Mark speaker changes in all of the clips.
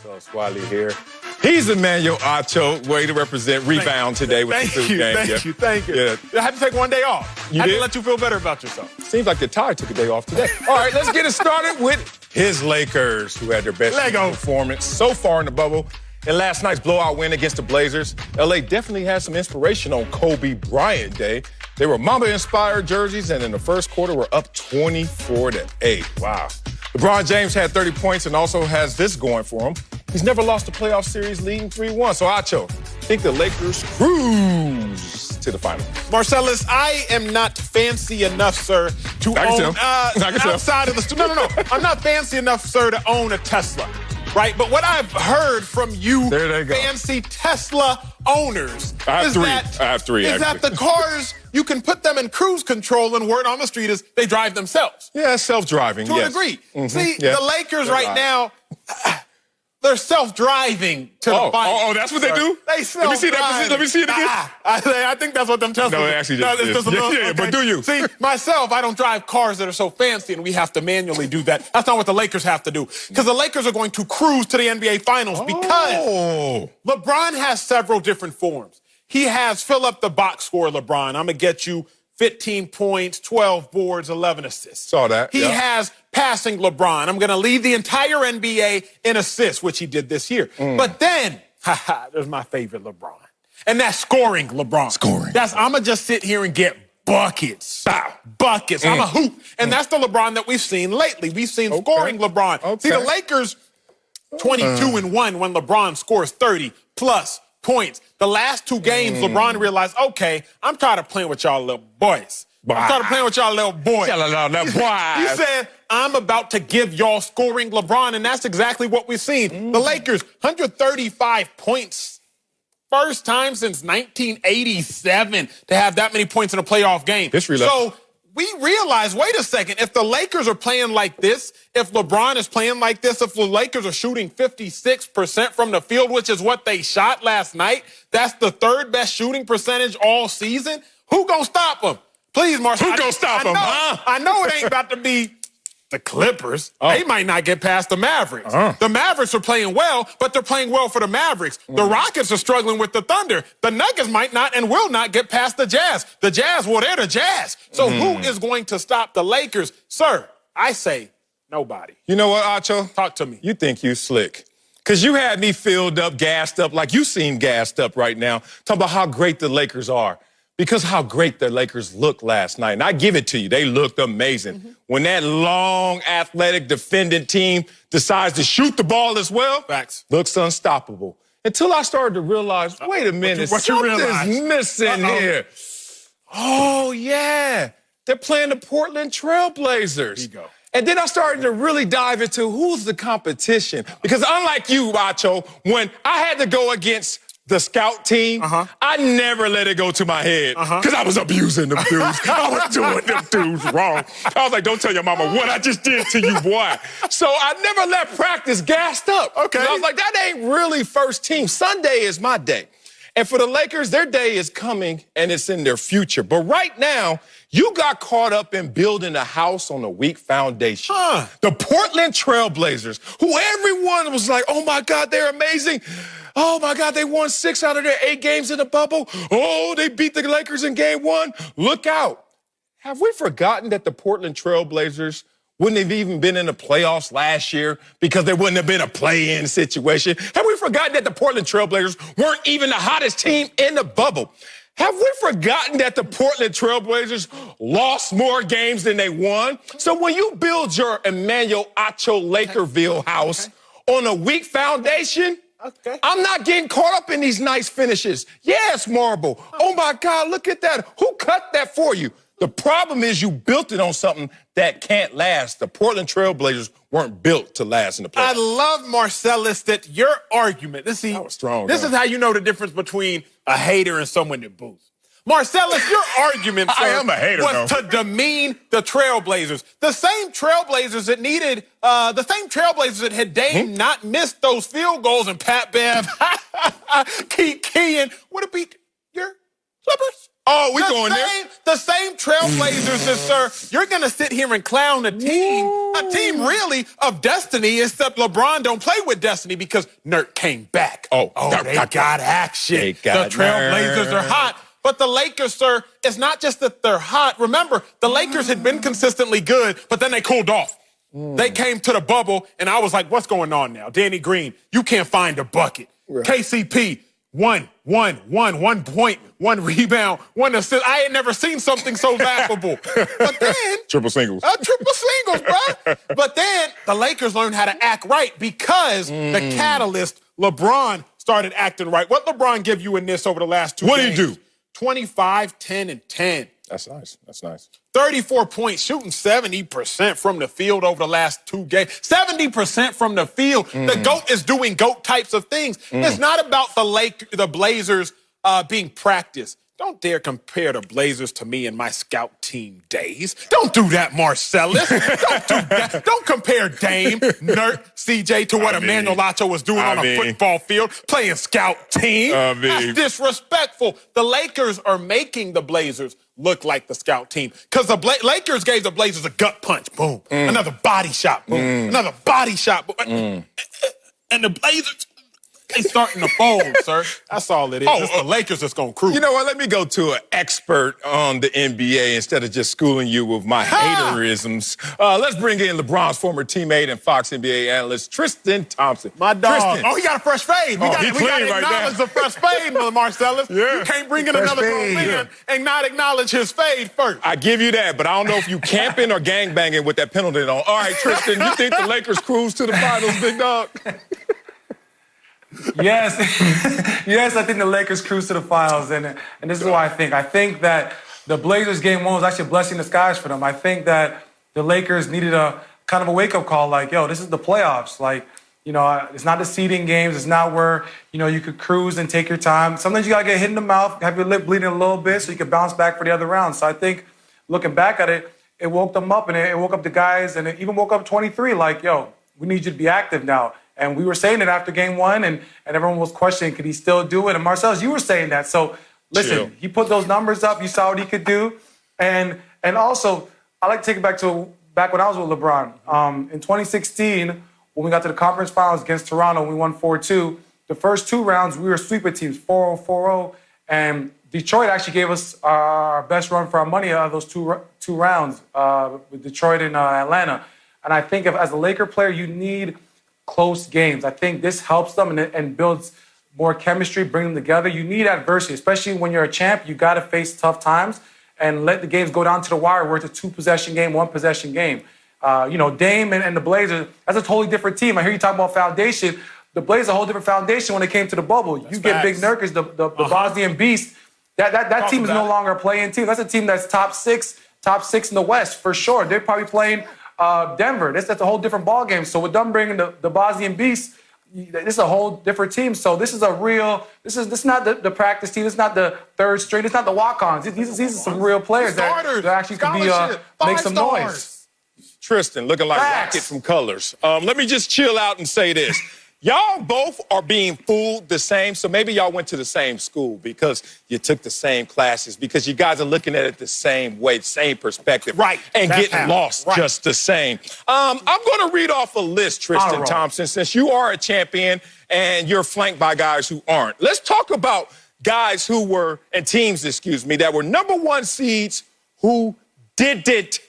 Speaker 1: So Swiley here. He's Emmanuel Acho, way to represent rebound today with the Sioux game.
Speaker 2: Thank you. Yeah. I had to take one day off. I had to let you feel better about yourself.
Speaker 1: Seems like the Tide took a day off today. All right, let's get it started with his Lakers, who had their best performance so far in the bubble. In last night's blowout win against the Blazers, LA definitely had some inspiration on Kobe Bryant Day. They were Mamba-inspired jerseys, and in the first quarter were up 24-8. Wow. LeBron James had 30 points and also has this going for him. He's never lost a playoff series leading 3-1. So, Acho, think the Lakers cruise to the finals.
Speaker 2: Marcellus, I am not fancy enough, sir, to own outside of the studio. No. I'm not fancy enough, sir, to own a Tesla, right? But what I've heard from you fancy Tesla owners
Speaker 1: I have three.
Speaker 2: Is that the cars, you can put them in cruise control, and word on the street is they drive themselves.
Speaker 1: Yeah, self-driving,
Speaker 2: To a degree. See, the Lakers right now, they're self-driving to the finals.
Speaker 1: Oh, that's what they do?
Speaker 2: They self-drive.
Speaker 1: Let me see it again.
Speaker 2: I think that's what them Teslas do.
Speaker 1: No, it actually just is. But do you?
Speaker 2: See, myself, I don't drive cars that are so fancy, and we have to manually do that. That's not what the Lakers have to do. Because the Lakers are going to cruise to the NBA Finals because LeBron has several different forms. He has fill up the box score, LeBron. I'm going to get you 15 points, 12 boards, 11 assists.
Speaker 1: Saw that.
Speaker 2: He has passing LeBron. I'm going to lead the entire NBA in assists, which he did this year. But then, there's my favorite LeBron. And that's scoring LeBron. I'm going to just sit here and get buckets. Buckets. I'm a hoop. And that's the LeBron that we've seen lately. We've seen scoring LeBron. See, the Lakers, 22-1 when LeBron scores 30-plus points. The last two games, LeBron realized, okay, I'm tired of playing with y'all little boys. I'm tired of playing with y'all little boys. He said, I'm about to give y'all scoring LeBron, and that's exactly what we've seen. The Lakers, 135 points. First time since 1987 to have that many points in a playoff game. So we realize, wait a second, if the Lakers are playing like this, if LeBron is playing like this, if the Lakers are shooting 56% from the field, which is what they shot last night, that's the third best shooting percentage all season, who gonna stop them? Please, Marshall.
Speaker 1: Who gonna stop them,
Speaker 2: I know it ain't about to be the Clippers. They might not get past the Mavericks. The Mavericks are playing well, but they're playing well for the Mavericks. The Rockets are struggling with the Thunder. The Nuggets might not and will not get past the Jazz. The Jazz, well, they're the Jazz. So who is going to stop the Lakers? Sir, I say nobody.
Speaker 1: You know what, Acho?
Speaker 2: Talk to me.
Speaker 1: You think you slick. Because you had me filled up, gassed up, like you seem gassed up right now, talking about how great the Lakers are. Because how great the Lakers looked last night. And I give it to you. They looked amazing. When that long, athletic, defending team decides to shoot the ball as well, looks unstoppable. Until I started to realize, wait a minute, something's missing here. Oh, yeah. They're playing the Portland Trailblazers.
Speaker 2: Here you go.
Speaker 1: And then I started to really dive into who's the competition. Because unlike you, Acho, when I had to go against the scout team, I never let it go to my head because I was abusing them dudes. I was doing them dudes wrong. I was like, don't tell your mama what I just did to you, boy. So I never let practice gassed up. I was like, that ain't really first team. Sunday is my day. And for the Lakers, their day is coming and it's in their future. But right now, you got caught up in building a house on a weak foundation. The Portland Trailblazers, who everyone was like, oh my God, they're amazing. Oh, my God, they won 6 out of their 8 games in the bubble. Oh, they beat the Lakers in game 1. Look out. Have we forgotten that the Portland Trailblazers wouldn't have even been in the playoffs last year because there wouldn't have been a play-in situation? Have we forgotten that the Portland Trailblazers weren't even the hottest team in the bubble? Have we forgotten that the Portland Trailblazers lost more games than they won? So when you build your Emmanuel Acho Lakerville house on a weak foundation, I'm not getting caught up in these nice finishes. Yeah, it's marble. Oh, my God, look at that. Who cut that for you? The problem is you built it on something that can't last. The Portland Trailblazers weren't built to last in the playoffs.
Speaker 2: I love, Marcellus, that your argument, that was strong. This is how you know the difference between a hater and someone that boos. Marcellus, your argument, sir,
Speaker 1: I am a hater,
Speaker 2: was to demean the Trailblazers. The same Trailblazers that needed, the same Trailblazers that had Dame not missed those field goals and Pat Bev keep keying would have beat your Clippers.
Speaker 1: Oh, we going there.
Speaker 2: The same Trailblazers, sir. You're going to sit here and clown a team really of destiny, except LeBron don't play with destiny because Nurk came back.
Speaker 1: Oh,
Speaker 2: they got action.
Speaker 1: They got
Speaker 2: the Trailblazers are hot. But the Lakers, sir, it's not just that they're hot. Remember, the Lakers had been consistently good, but then they cooled off. They came to the bubble, and I was like, what's going on now? Danny Green, you can't find a bucket. Right. KCP, 1 point, 1 rebound, 1 assist. I had never seen something so laughable. But then...
Speaker 1: Triple singles.
Speaker 2: Triple singles, bro. But then the Lakers learned how to act right because the catalyst, LeBron, started acting right. What LeBron give you in this over the last 2 games?
Speaker 1: What did he do?
Speaker 2: 25, 10, and 10.
Speaker 1: That's nice. That's nice.
Speaker 2: 34 points, shooting 70% from the field over the last 2 games. 70% from the field. The GOAT is doing GOAT types of things. It's not about the Blazers being practiced. Don't dare compare the Blazers to me in my scout team days. Don't do that, Marcellus. Don't do that. Don't compare Dame, Nurk, CJ to what Emmanuel Acho was doing on a football field, playing scout team. That's disrespectful. The Lakers are making the Blazers look like the scout team because the Lakers gave the Blazers a gut punch. Boom. Another body shot. Boom. Another body shot. Boom. And the Blazers... They starting to fold, sir. That's all it is. It's the Lakers that's going to cruise.
Speaker 1: You know what? Let me go to an expert on the NBA instead of just schooling you with my haterisms. Let's bring in LeBron's former teammate and Fox NBA analyst, Tristan Thompson.
Speaker 2: My dog.
Speaker 1: Tristan.
Speaker 2: Oh, he got a fresh fade. We got to
Speaker 1: right
Speaker 2: acknowledge the fresh fade, Marcellus. You can't bring in another man and not acknowledge his fade first.
Speaker 1: I give you that, but I don't know if you camping or gangbanging with that penalty on. All right, Tristan, you think the Lakers cruise to the finals, big dog?
Speaker 3: Yes. Yes, I think the Lakers cruise to the finals, and this is what I think. I think that the Blazers game 1 was actually a blessing in disguise for them. I think that the Lakers needed a kind of a wake-up call, like, yo, this is the playoffs. Like, you know, it's not the seeding games. It's not where, you know, you could cruise and take your time. Sometimes you got to get hit in the mouth, have your lip bleeding a little bit so you can bounce back for the other round. So I think, looking back at it, it woke them up, and it woke up the guys, and it even woke up 23, like, yo, we need you to be active now. And we were saying it after game 1, and everyone was questioning, could he still do it? And Marcellus, you were saying that. So, listen, he put those numbers up. You saw what he could do. And also, I like to take it back when I was with LeBron. In 2016, when we got to the conference finals against Toronto, we won 4-2. The first 2 rounds, we were sweeping teams, 4-0, 4-0. And Detroit actually gave us our best run for our money out of those two rounds with Detroit and Atlanta. And I think as a Laker player, you need close games. I think this helps them and builds more chemistry, bring them together. You need adversity, especially when you're a champ. You got to face tough times and let the games go down to the wire where it's a 2-possession game, 1-possession game. You know, Dame and the Blazers, that's a totally different team. I hear you talk about foundation. The Blazers a whole different foundation when it came to the bubble. You get Big Nurkic, the Bosnian Beast. That team is no longer a playing team. That's a team that's top six in the West for sure. They're probably playing Denver. That's a whole different ballgame. So with them bringing the Bosnian Beast, this is a whole different team. So this is this is not the practice team. This is not the third string. It's not the walk-ons. These are some real players that actually could make some noise.
Speaker 1: Tristan, looking like Rocket from Colors. Let me just chill out and say this. Y'all both are being fooled the same, so maybe y'all went to the same school because you took the same classes, because you guys are looking at it the same way, same perspective.
Speaker 2: Right.
Speaker 1: And getting lost just the same. I'm going to read off a list, Tristan Thompson, since you are a champion and you're flanked by guys who aren't. Let's talk about guys who were, and teams, that were #1 seeds who did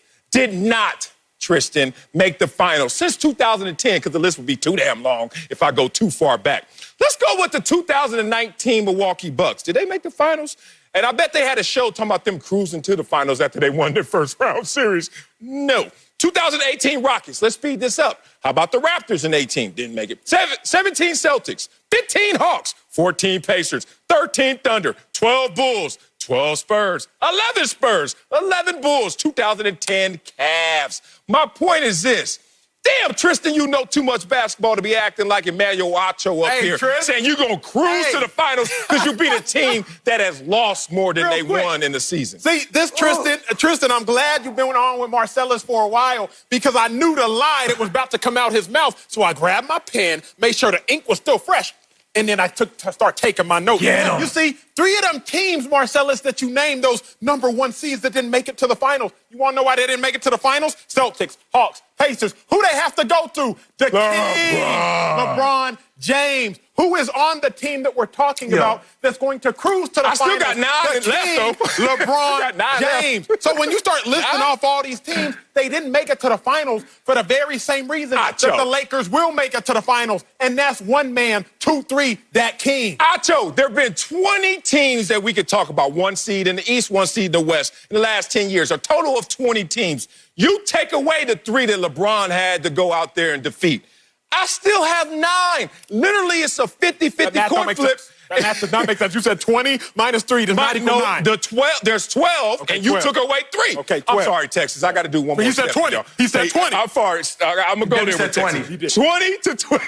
Speaker 1: not, Tristan, make the finals since 2010, because the list would be too damn long if I go too far back. Let's go with the 2019 Milwaukee Bucks. Did they make the finals? And I bet they had a show talking about them cruising to the finals after they won their first round series. No. 2018 Rockets. Let's speed this up. How about the Raptors in 18? Didn't make it. 17 Celtics, 15 Hawks, 14 Pacers, 13 Thunder, 12 Bulls, 12 Spurs, 11 Bulls, 2010 Cavs. My point is this. Damn, Tristan, you know too much basketball to be acting like Emmanuel Acho up here, saying you're going to cruise to the finals because you beat a team that has lost more than they won in the season.
Speaker 2: See, this Tristan, I'm glad you've been on with Marcellus for a while, because I knew the lie that was about to come out his mouth. So I grabbed my pen, made sure the ink was still fresh, and then I start taking my notes. You see, 3 of them teams, Marcellus, that you named, those number 1 seeds that didn't make it to the finals. You want to know why they didn't make it to the finals? Celtics, Hawks, Pacers. Who they have to go through? The king, LeBron James, who is on the team that we're talking about that's going to cruise to the finals.
Speaker 1: I still got 9 left, though.
Speaker 2: LeBron James. So when you start listing off all these teams, they didn't make it to the finals for the very same reason that the Lakers will make it to the finals, and that's one man, 2-3, that king.
Speaker 1: Acho, there have been 20 teams that we could talk about, 1 seed in the East, 1 seed in the West, in the last 10 years, a total of 20 teams. You take away the 3 that LeBron had to go out there and defeat. I still have 9. Literally, it's a 50-50 coin flip.
Speaker 2: That math does not make sense. You said 20 minus 3 does not equal 9.
Speaker 1: There's 12, and you took away 3.
Speaker 2: Okay, 12.
Speaker 1: I'm sorry, Texas. I got to do one more.
Speaker 2: You said 20. He said 20.
Speaker 1: I'm sorry. I'm going to go there with
Speaker 3: 20.
Speaker 1: Texas. 20 to 12.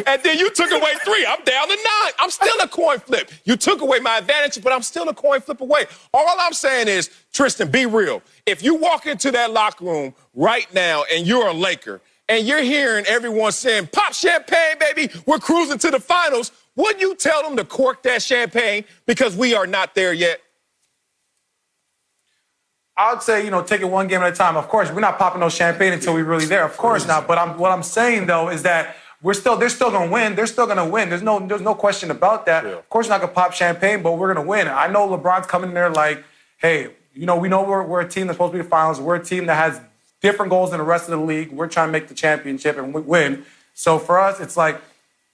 Speaker 1: And then you took away 3. I'm down to 9. I'm still a coin flip. You took away my advantage, but I'm still a coin flip away. All I'm saying is, Tristan, be real. If you walk into that locker room right now and you're a Laker, and you're hearing everyone saying, pop champagne, baby, we're cruising to the finals, would you tell them to cork that champagne because we are not there yet?
Speaker 3: I would say, take it one game at a time. Of course, we're not popping no champagne until we're really there. Of course not. But what I'm saying, though, is that they're still going to win. They're still going to win. There's no question about that. Yeah. Of course, we're not going to pop champagne, but we're going to win. I know LeBron's coming in there like, hey, we know we're a team that's supposed to be the finals. We're a team that has different goals than the rest of the league. We're trying to make the championship and win. So for us, it's like,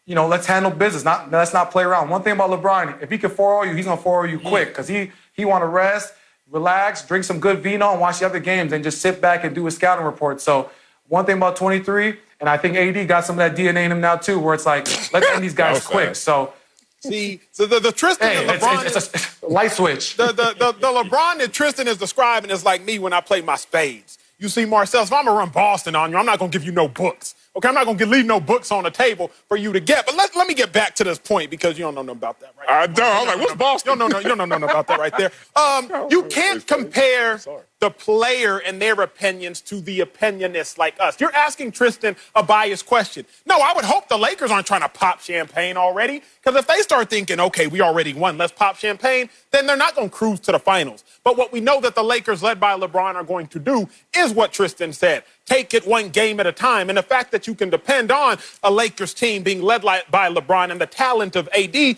Speaker 3: let's handle business. Let's not play around. One thing about LeBron, if he can 4-0 you, he's going to 4-0 you quick because he want to rest, relax, drink some good vino, and watch the other games and just sit back and do a scouting report. So one thing about 23, and I think AD got some of that DNA in him now too, where it's like, let's end these guys quick. So
Speaker 2: see, so the Tristan and LeBron
Speaker 3: it's a light switch.
Speaker 2: The LeBron that Tristan is describing is like me when I play my spades. You see, Marcel, if I'm going to run Boston on you, I'm not going to give you no books. Okay, I'm not going to leave no books on the table for you to get. But let me get back to this point because you don't know nothing about that, right?
Speaker 1: I don't. I'm like, what's Boston?
Speaker 2: You don't know nothing about that right there. You can't compare the player and their opinions to the opinionists like us. You're asking Tristan a biased question. No, I would hope the Lakers aren't trying to pop champagne already, because if they start thinking, okay, we already won, let's pop champagne, then they're not going to cruise to the finals. But what we know that the Lakers, led by LeBron, are going to do is what Tristan said. Take it one game at a time. And the fact that you can depend on a Lakers team being led by LeBron and the talent of AD,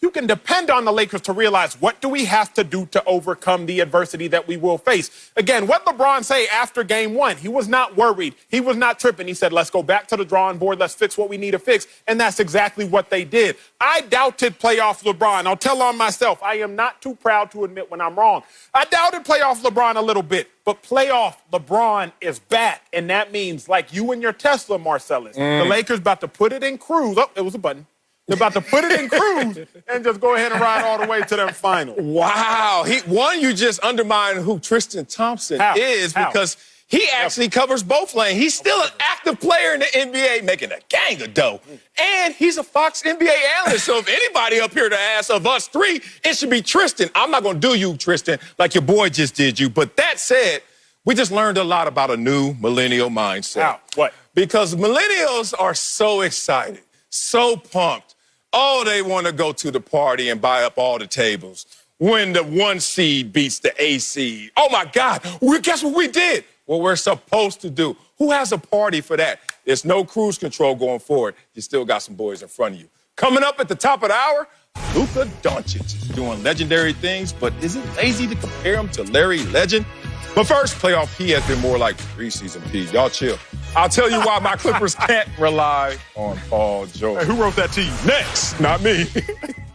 Speaker 2: you can depend on the Lakers to realize, what do we have to do to overcome the adversity that we will face? Again, what LeBron say after game 1? He was not worried. He was not tripping. He said, let's go back to the drawing board. Let's fix what we need to fix. And that's exactly what they did. I doubted playoff LeBron. I'll tell on myself. I am not too proud to admit when I'm wrong. I doubted playoff LeBron a little bit. But playoff LeBron is back. And that means, like you and your Tesla, Marcellus, the Lakers about to put it in cruise. Oh, it was a button. They're about to put it in cruise and just go ahead and ride all the way to them final.
Speaker 1: Wow. You just undermined who Tristan Thompson is because he actually covers both lanes. He's still an active player in the NBA making a gang of dough. And he's a Fox NBA analyst. So if anybody up here to ask of us 3, it should be Tristan. I'm not going to do you, Tristan, like your boy just did you. But that said, we just learned a lot about a new millennial mindset.
Speaker 2: How? What?
Speaker 1: Because millennials are so excited, so pumped. Oh, they want to go to the party and buy up all the tables when the 1 seed beats the A seed. Oh, my God. Guess what we did? What we're supposed to do. Who has a party for that? There's no cruise control going forward. You still got some boys in front of you. Coming up at the top of the hour, Luka Dončić is doing legendary things, but is it lazy to compare him to Larry Legend? But first, playoff P has been more like preseason P. Y'all chill. I'll tell you why my Clippers can't rely on Paul George.
Speaker 2: Hey, who wrote that to you?
Speaker 1: Next. Not me.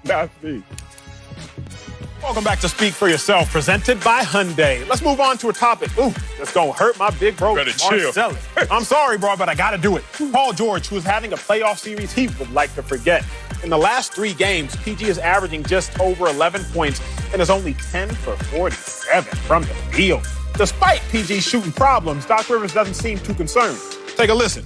Speaker 1: Not me.
Speaker 2: Welcome back to Speak for Yourself, presented by Hyundai. Let's move on to a topic. Ooh, that's going to hurt my big bro, Marcellus. I'm sorry, bro, but I got to do it. Paul George, who is having a playoff series he would like to forget. In the last 3 games, PG is averaging just over 11 points and is only 10 for 47 from the field. Despite PG's shooting problems, Doc Rivers doesn't seem too concerned. Take a listen.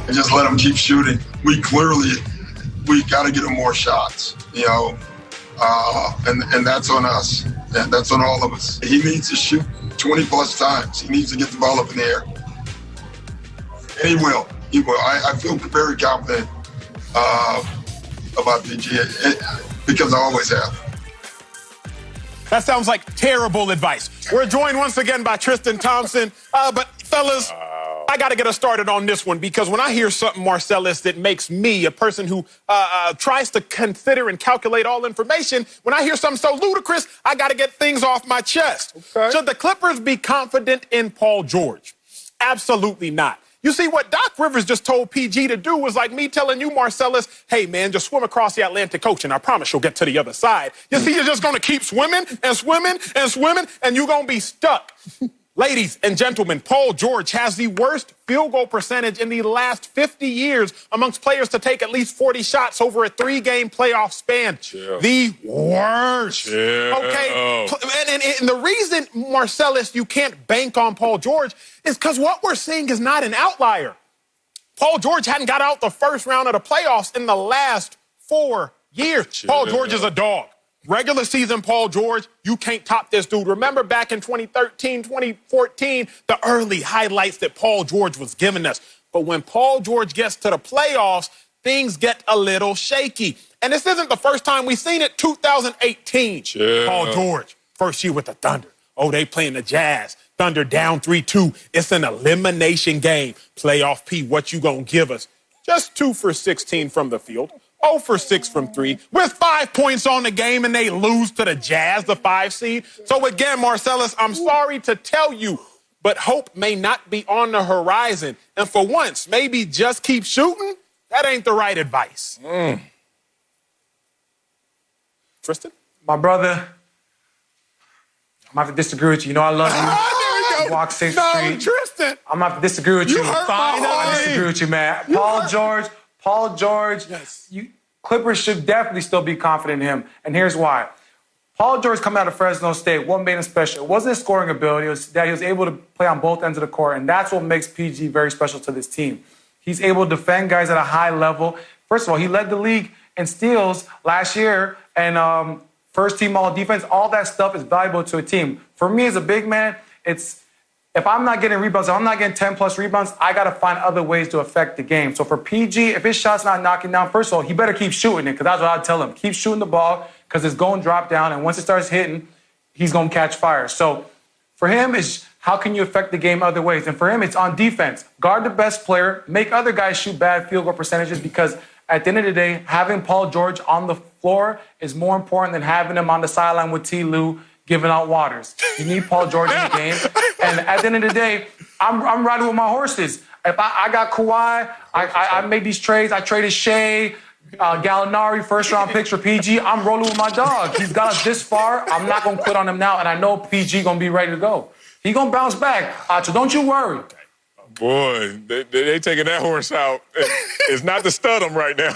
Speaker 4: And just let him keep shooting. We got to get him more shots, and that's on us. And that's on all of us. He needs to shoot 20-plus times. He needs to get the ball up in the air. And he will. I feel very confident about PG because I always have.
Speaker 2: That sounds like terrible advice. We're joined once again by Tristan Thompson. But fellas, I got to get us started on this one because when I hear something, Marcellus, that makes me, a person who tries to consider and calculate all information, when I hear something so ludicrous, I got to get things off my chest. Okay. Should the Clippers be confident in Paul George? Absolutely not. You see, what Doc Rivers just told PG to do was like me telling you, Marcellus, hey, man, just swim across the Atlantic Ocean. I promise you'll get to the other side. You see, you're just going to keep swimming and swimming and swimming, and you're going to be stuck. Ladies and gentlemen, Paul George has the worst field goal percentage in the last 50 years amongst players to take at least 40 shots over a 3-game playoff span. Chill. The worst. Chill. Okay? And the reason, Marcellus, you can't bank on Paul George is because what we're seeing is not an outlier. Paul George hadn't got out the first round of the playoffs in the last 4 years. Chill. Paul George is a dog. Regular season Paul George, you can't top this dude. Remember back in 2013, 2014, the early highlights that Paul George was giving us. But when Paul George gets to the playoffs, things get a little shaky. And this isn't the first time we've seen it. 2018, Paul George, first year with the Thunder. Oh, they playing the Jazz. Thunder down 3-2. It's an elimination game. Playoff P, what you gonna give us? Just 2 for 16 from the field. 0 for 6 from 3, with 5 points on the game, and they lose to the Jazz, the 5 seed. So again, Marcellus, I'm sorry to tell you, but hope may not be on the horizon. And for once, maybe just keep shooting. That ain't the right advice. Tristan?
Speaker 3: My brother, I'm going to have to disagree with you. You know I love you.
Speaker 2: There we go.
Speaker 3: Walk 6th Street.
Speaker 2: Tristan.
Speaker 3: I'm going to have to disagree with you.
Speaker 2: I
Speaker 3: disagree with you, man. Paul George,
Speaker 2: yes.
Speaker 3: Clippers should definitely still be confident in him. And here's why. Paul George coming out of Fresno State, what made him special? It wasn't his scoring ability. It was that he was able to play on both ends of the court, and that's what makes PG very special to this team. He's able to defend guys at a high level. First of all, he led the league in steals last year, and first team all defense. All that stuff is valuable to a team. For me as a big man, if I'm not getting rebounds, if I'm not getting 10-plus rebounds, I got to find other ways to affect the game. So for PG, if his shot's not knocking down, first of all, he better keep shooting it, because that's what I tell him. Keep shooting the ball, because it's going to drop down, and once it starts hitting, he's going to catch fire. So for him, it's how can you affect the game other ways? And for him, it's on defense. Guard the best player, make other guys shoot bad field goal percentages, because at the end of the day, having Paul George on the floor is more important than having him on the sideline with T. Lue giving out waters. You need Paul George in the game. And at the end of the day, I'm riding with my horses. If I got Kawhi, I made these trades. I traded Shea, Gallinari, first-round picks for PG. I'm rolling with my dog. He's got us this far. I'm not going to quit on him now, and I know PG going to be ready to go. He's going to bounce back. So don't you worry.
Speaker 1: Boy, they taking that horse out. It's not to stud him right now.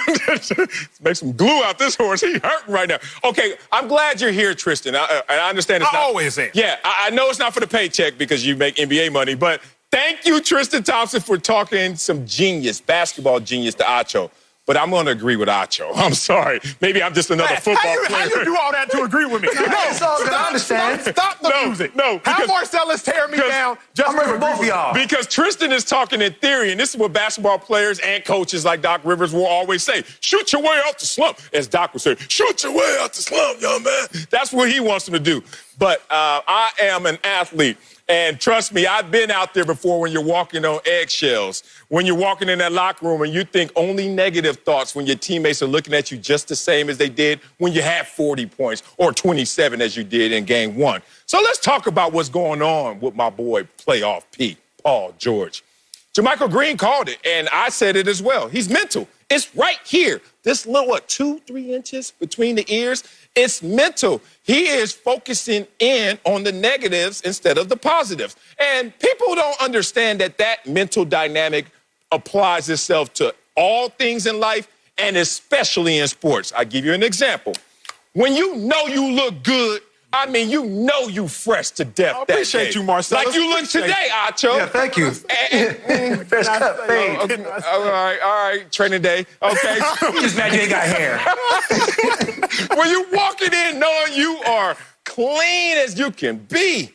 Speaker 1: Make some glue out this horse. He's hurting right now. Okay, I'm glad you're here, Tristan. I understand it's not.
Speaker 2: I always am.
Speaker 1: Yeah, I know it's not for the paycheck because you make NBA money, but thank you, Tristan Thompson, for talking some genius, basketball genius to Acho. But I'm going to agree with Acho. I'm sorry. Maybe I'm just another football player.
Speaker 2: How you do all that to agree with me? No,
Speaker 3: it's all good. I understand.
Speaker 2: Stop the music.
Speaker 1: No,
Speaker 2: how Marcellus tear me down just
Speaker 3: I'm ready for both of y'all.
Speaker 1: Because Tristan is talking in theory, and this is what basketball players and coaches like Doc Rivers will always say. Shoot your way out the slump. As Doc would say, shoot your way out the slump, young man. That's what he wants them to do. But I am an athlete. And trust me, I've been out there before when you're walking on eggshells, when you're walking in that locker room and you think only negative thoughts when your teammates are looking at you just the same as they did when you had 40 points or 27 as you did in game 1. So let's talk about what's going on with my boy, playoff P, Paul George. JaMychal Green called it, and I said it as well. He's mental. It's right here. This little, 2-3 inches between the ears? It's mental. He is focusing in on the negatives instead of the positives. And people don't understand that mental dynamic applies itself to all things in life and especially in sports. I'll give you an example. When you know you look good, I mean, you know you fresh to death.
Speaker 2: I appreciate you, Marcellus.
Speaker 1: Like you look today, Acho.
Speaker 3: Yeah, thank you. Fresh cut fade.
Speaker 1: All right. Training day. Okay.
Speaker 3: Just mad you ain't got hair.
Speaker 1: When you walking in knowing you are clean as you can be,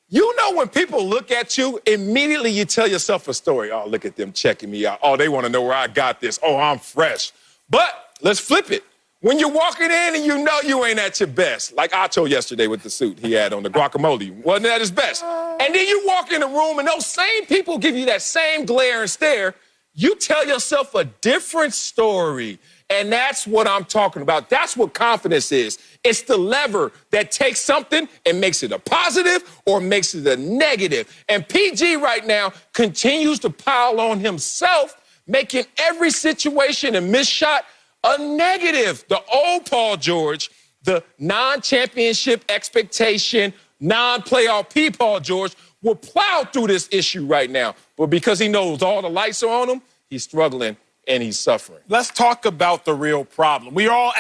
Speaker 1: you know when people look at you, immediately you tell yourself a story. Oh, look at them checking me out. Oh, they want to know where I got this. Oh, I'm fresh. But let's flip it. When you're walking in and you know you ain't at your best, like Acho yesterday with the suit he had on, the guacamole, wasn't at his best. And then you walk in the room and those same people give you that same glare and stare, you tell yourself a different story. And that's what I'm talking about. That's what confidence is. It's the lever that takes something and makes it a positive or makes it a negative. And PG right now continues to pile on himself, making every situation and missed shot a negative. The old Paul George, the non-championship expectation, non-playoff P. Paul George will plow through this issue right now. But because he knows all the lights are on him, he's struggling and he's suffering.
Speaker 2: Let's talk about the real problem. We all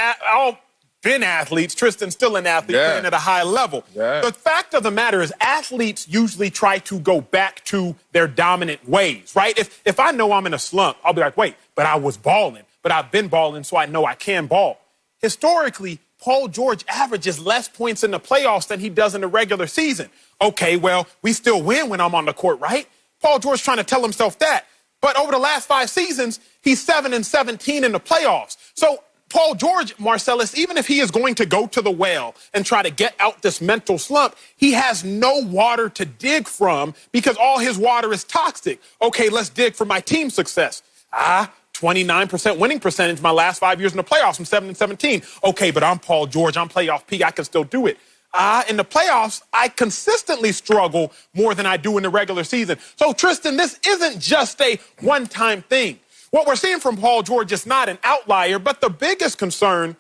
Speaker 2: been athletes. Tristan's still an athlete, playing at a high level. The fact of the matter is athletes usually try to go back to their dominant ways, right? If I know I'm in a slump, I'll be like, wait, but I was balling. But I've been balling, so I know I can ball. Historically, Paul George averages less points in the playoffs than he does in the regular season. Okay, well, we still win when I'm on the court, right? Paul George trying to tell himself that. But over the last 5 seasons, he's 7-17 in the playoffs. So Paul George, Marcellus, even if he is going to go to the well and try to get out this mental slump, he has no water to dig from because all his water is toxic. Okay, let's dig for my team success. 29% winning percentage my last 5 years in the playoffs from 7-17. Okay, but I'm Paul George. I'm playoff P. I can still do it. In the playoffs, I consistently struggle more than I do in the regular season. So, Tristan, this isn't just a one-time thing. What we're seeing from Paul George is not an outlier, but the biggest concern,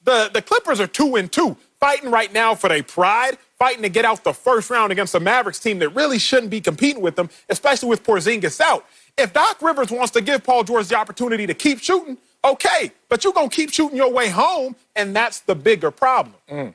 Speaker 2: the Clippers are 2-2, fighting right now for their pride, fighting to get out the first round against the Mavericks team that really shouldn't be competing with them, especially with Porzingis out. If Doc Rivers wants to give Paul George the opportunity to keep shooting, okay, but you're going to keep shooting your way home, and that's the bigger problem.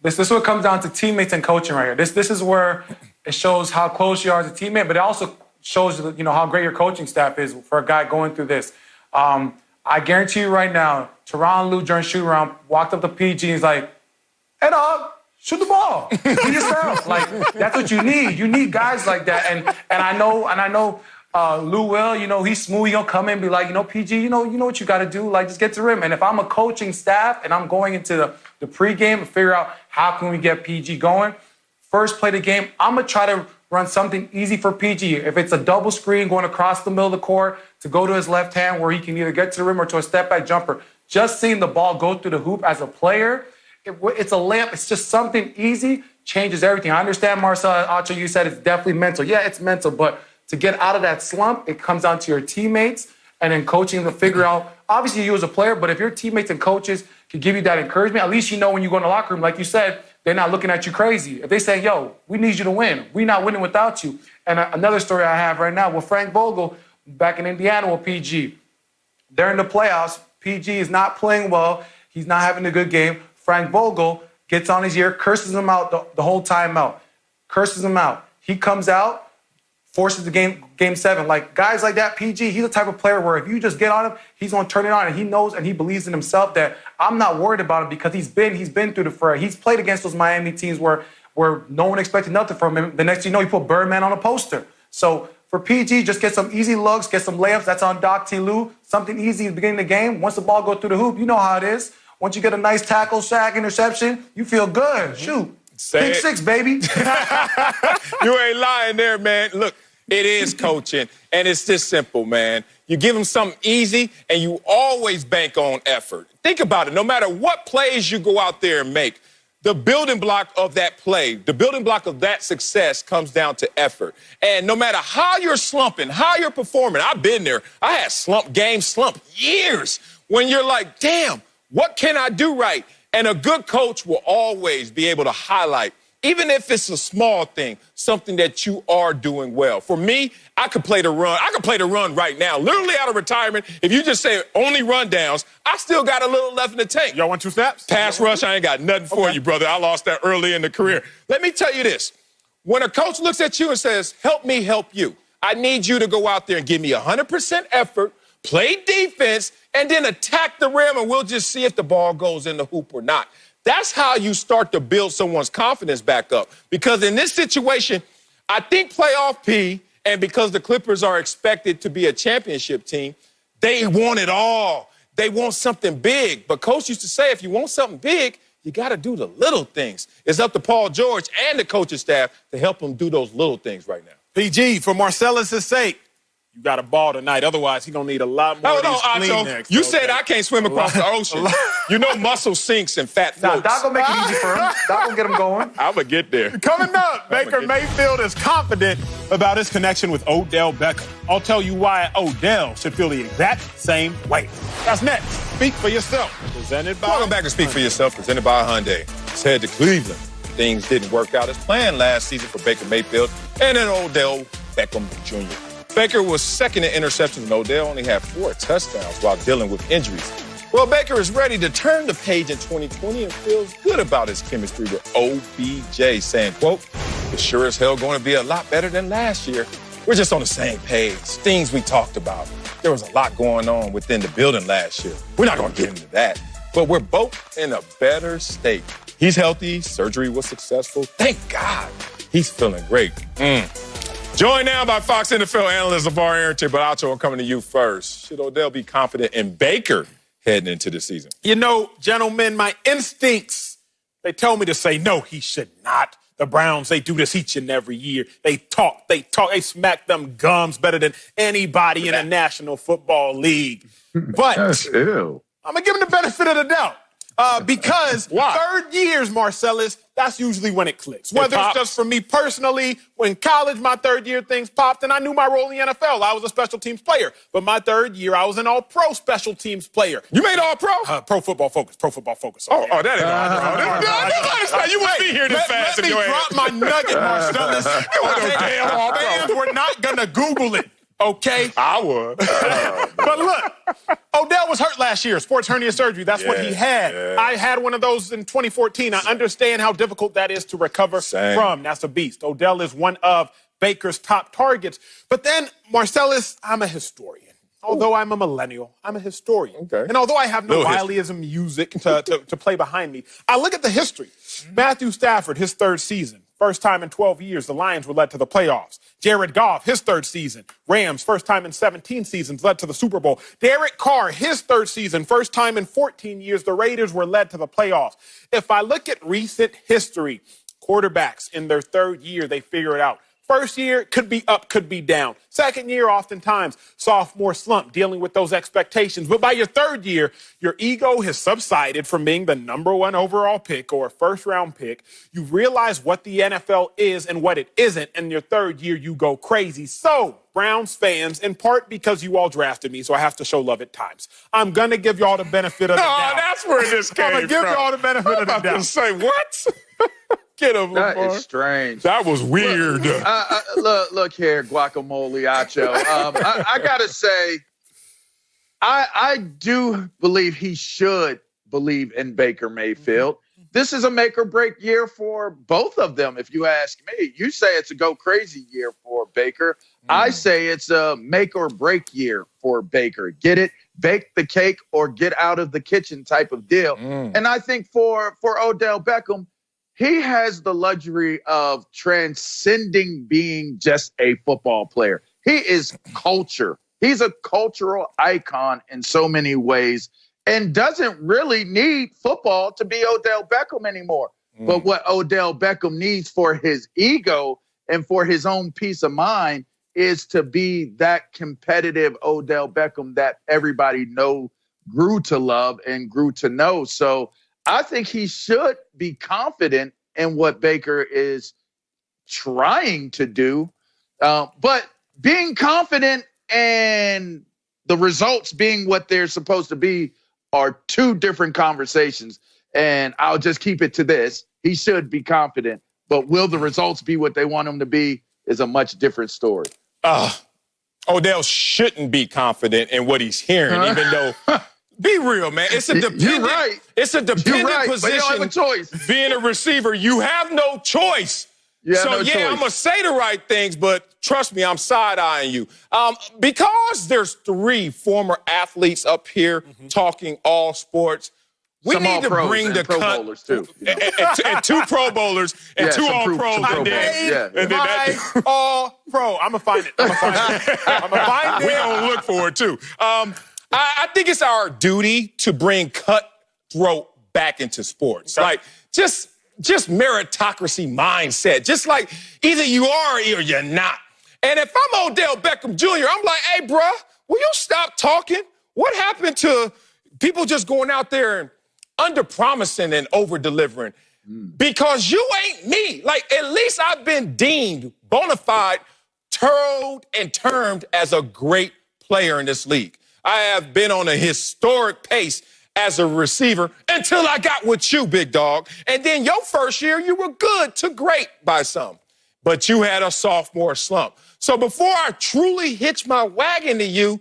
Speaker 3: This is what comes down to teammates and coaching right here. This is where it shows how close you are as a teammate, but it also shows how great your coaching staff is for a guy going through this. I guarantee you right now, Tyronn Lue during shoot around walked up to PG and he's like, "Hey dog, shoot the ball. Be yourself." Like that's what you need. You need guys like that. And I know Lou will, he's smooth. He'll come in and be like, PG, you know what you got to do. Like just get to the rim. And if I'm a coaching staff and I'm going into the pregame to figure out how can we get PG going, first play of the game, I'm going to try to run something easy for PG. If it's a double screen going across the middle of the court to go to his left hand where he can either get to the rim or to a step-back jumper, just seeing the ball go through the hoop as a player, it's a layup. It's just something easy, changes everything. I understand, Marcel, Acho, you said it's definitely mental. Yeah, it's mental, but to get out of that slump, it comes down to your teammates and then coaching to figure out, obviously you as a player, but if your teammates and coaches can give you that encouragement, at least when you go in the locker room, like you said, they're not looking at you crazy. If they say, yo, we need you to win. We're not winning without you. And another story I have right now with Frank Vogel back in Indiana with PG. They're in the playoffs. PG is not playing well. He's not having a good game. Frank Vogel gets on his ear, curses him out the whole time out. Curses him out. He comes out, forces the game 7. Like guys like that, PG, he's the type of player where if you just get on him, he's going to turn it on, and he knows and he believes in himself that I'm not worried about him because he's been through the fray. He's played against those Miami teams where no one expected nothing from him. The next thing you know, he put Birdman on a poster. So for PG, just get some easy looks, get some layups. That's on Doc T. Lue. Something easy at the beginning of the game. Once the ball goes through the hoop, you know how it is. Once you get a nice tackle, sack, interception, you feel good. Shoot. Pick 6, baby.
Speaker 1: You ain't lying there, man. Look, it is coaching, and it's this simple, man. You give them something easy, and you always bank on effort. Think about it. No matter what plays you go out there and make, the building block of that play, the building block of that success comes down to effort. And no matter how you're slumping, how you're performing, I've been there. I had slump years when you're like, damn, what can I do right? And a good coach will always be able to highlight, even if it's a small thing, something that you are doing well. For me, I could play the run. I could play the run right now, literally out of retirement. If you just say only run downs, I still got a little left in the tank.
Speaker 2: Y'all want 2 snaps?
Speaker 1: Pass rush, I ain't got nothing for you, brother. I lost that early in the career. Let me tell you this. When a coach looks at you and says, help me help you, I need you to go out there and give me 100% effort, play defense, and then attack the rim, and we'll just see if the ball goes in the hoop or not. That's how you start to build someone's confidence back up. Because in this situation, I think playoff P, and because the Clippers are expected to be a championship team, They want it all. They want something big. But Coach used to say, if you want something big, you got to do the little things. It's up to Paul George and the coaching staff to help him do those little things right now.
Speaker 2: PG, for Marcellus' sake, you got a ball tonight. Otherwise, he's going to need a lot more of these Kleenex.
Speaker 1: You said I can't swim across the ocean. You know muscle sinks and fat floats.
Speaker 3: Doc will make it easy for him. Doc will get him going.
Speaker 1: I'm going to get there.
Speaker 2: Coming up, Baker Mayfield is confident about his connection with Odell Beckham. I'll tell you why Odell should feel the exact same way. That's next. Speak for yourself. Presented by
Speaker 1: Welcome back to Speak for Yourself, presented by Hyundai. Let's head to Cleveland. Things didn't work out as planned last season for Baker Mayfield and then Odell Beckham Jr. Baker was second in interceptions, and Odell only had 4 touchdowns while dealing with injuries. Well, Baker is ready to turn the page in 2020 and feels good about his chemistry with OBJ, saying, quote, "It's sure as hell going to be a lot better than last year. We're just on the same page. Things we talked about. There was a lot going on within the building last year. We're not going to get into that. But we're both in a better state. He's healthy. Surgery was successful. Thank God. He's feeling great." Joined now by Fox NFL analyst LeVar Arrington, but Acho, I'm coming to you first. Should Odell be confident in Baker heading into the season?
Speaker 2: You know, gentlemen, my instincts, they tell me to say, no, he should not. The Browns, they do this each and every year. They talk, they smack them gums better than anybody in the National Football League. But I'm going to give him the benefit of the doubt. Because third years, Marcellus, that's usually when it clicks. Whether it's just for me personally, when college, my third year, things popped, and I knew my role in the NFL. I was a special teams player. But my third year, I was an all-pro special teams player.
Speaker 1: You made all-pro?
Speaker 2: Pro Football Focus. Pro Football Focus.
Speaker 1: Oh, that ain't all-pro. You wouldn't be here this fast.
Speaker 2: Let me drop my nugget, Marcellus. Fans were not going to Google it. Okay?
Speaker 1: I would.
Speaker 2: But look, Odell was hurt last year, sports hernia surgery. That's what he had.
Speaker 1: Yeah.
Speaker 2: I had one of those in 2014. I understand how difficult that is to recover from. That's a beast. Odell is one of Baker's top targets. But then, Marcellus, I'm a historian. Although I'm a millennial, I'm a historian.
Speaker 1: Okay.
Speaker 2: And although I have no Wileyism music to play behind me, I look at the history. Matthew Stafford, his third season. First time in 12 years, the Lions were led to the playoffs. Jared Goff, his third season. Rams, first time in 17 seasons, led to the Super Bowl. Derek Carr, his third season. First time in 14 years, the Raiders were led to the playoffs. If I look at recent history, quarterbacks in their third year, they figure it out. First year, could be up, could be down. Second year, oftentimes, sophomore slump, dealing with those expectations. But by your third year, your ego has subsided from being the number 1 overall pick or a first-round pick. You realize what the NFL is and what it isn't. And your third year, you go crazy. So, Browns fans, in part because you all drafted me, so I have to show love at times, I'm going to give y'all the benefit of the doubt.
Speaker 1: Oh, that's where this came from.
Speaker 2: I'm going to give y'all the benefit of the doubt.
Speaker 1: I'm about to say, what? Get him,
Speaker 5: That
Speaker 1: LeVar.
Speaker 5: is strange.
Speaker 1: That was weird.
Speaker 5: Look here, guacamole, Acho. I gotta say, I do believe he should believe in Baker Mayfield. This is a make or break year for both of them, if you ask me. You say it's a go crazy year for Baker. I say it's a make or break year for Baker. Get it? Bake the cake or get out of the kitchen type of deal. And I think for Odell Beckham, he has the luxury of transcending being just a football player. He is culture. He's a cultural icon in so many ways and doesn't really need football to be Odell Beckham anymore. But what Odell Beckham needs for his ego and for his own peace of mind is to be that competitive Odell Beckham that everybody grew to love and grew to know. So I think he should be confident in what Baker is trying to do. But being confident and the results being what they're supposed to be are 2 different conversations. And I'll just keep it to this. He should be confident. But will the results be what they want him to be is a much different story.
Speaker 1: Odell shouldn't be confident in what he's hearing, even though... Be real, man. It's a dependent.
Speaker 5: You're right.
Speaker 1: It's a dependent position.
Speaker 5: But you don't have a choice.
Speaker 1: Being a receiver, you have no choice.
Speaker 5: Choice.
Speaker 1: I'm gonna say the right things, but trust me, I'm side-eyeing you. Because there's 3 former athletes up here talking all sports. We need to bring the
Speaker 5: Pro Bowlers too,
Speaker 1: and 2 Pro Bowlers and 2 All-Pros.
Speaker 2: All-Pro. I'm gonna find it. I'm gonna find it.
Speaker 1: We gonna look for board, too. I think it's our duty to bring cutthroat back into sports.
Speaker 2: Okay.
Speaker 1: Like, just meritocracy mindset. Just like either you are or you're not. And if I'm Odell Beckham Jr., I'm like, hey, bruh, will you stop talking? What happened to people just going out there and under-promising and over-delivering? Because you ain't me. Like, at least I've been deemed bona fide, and termed as a great player in this league. I have been on a historic pace as a receiver until I got with you, big dog. And then your first year, you were good to great by some. But you had a sophomore slump. So before I truly hitch my wagon to you,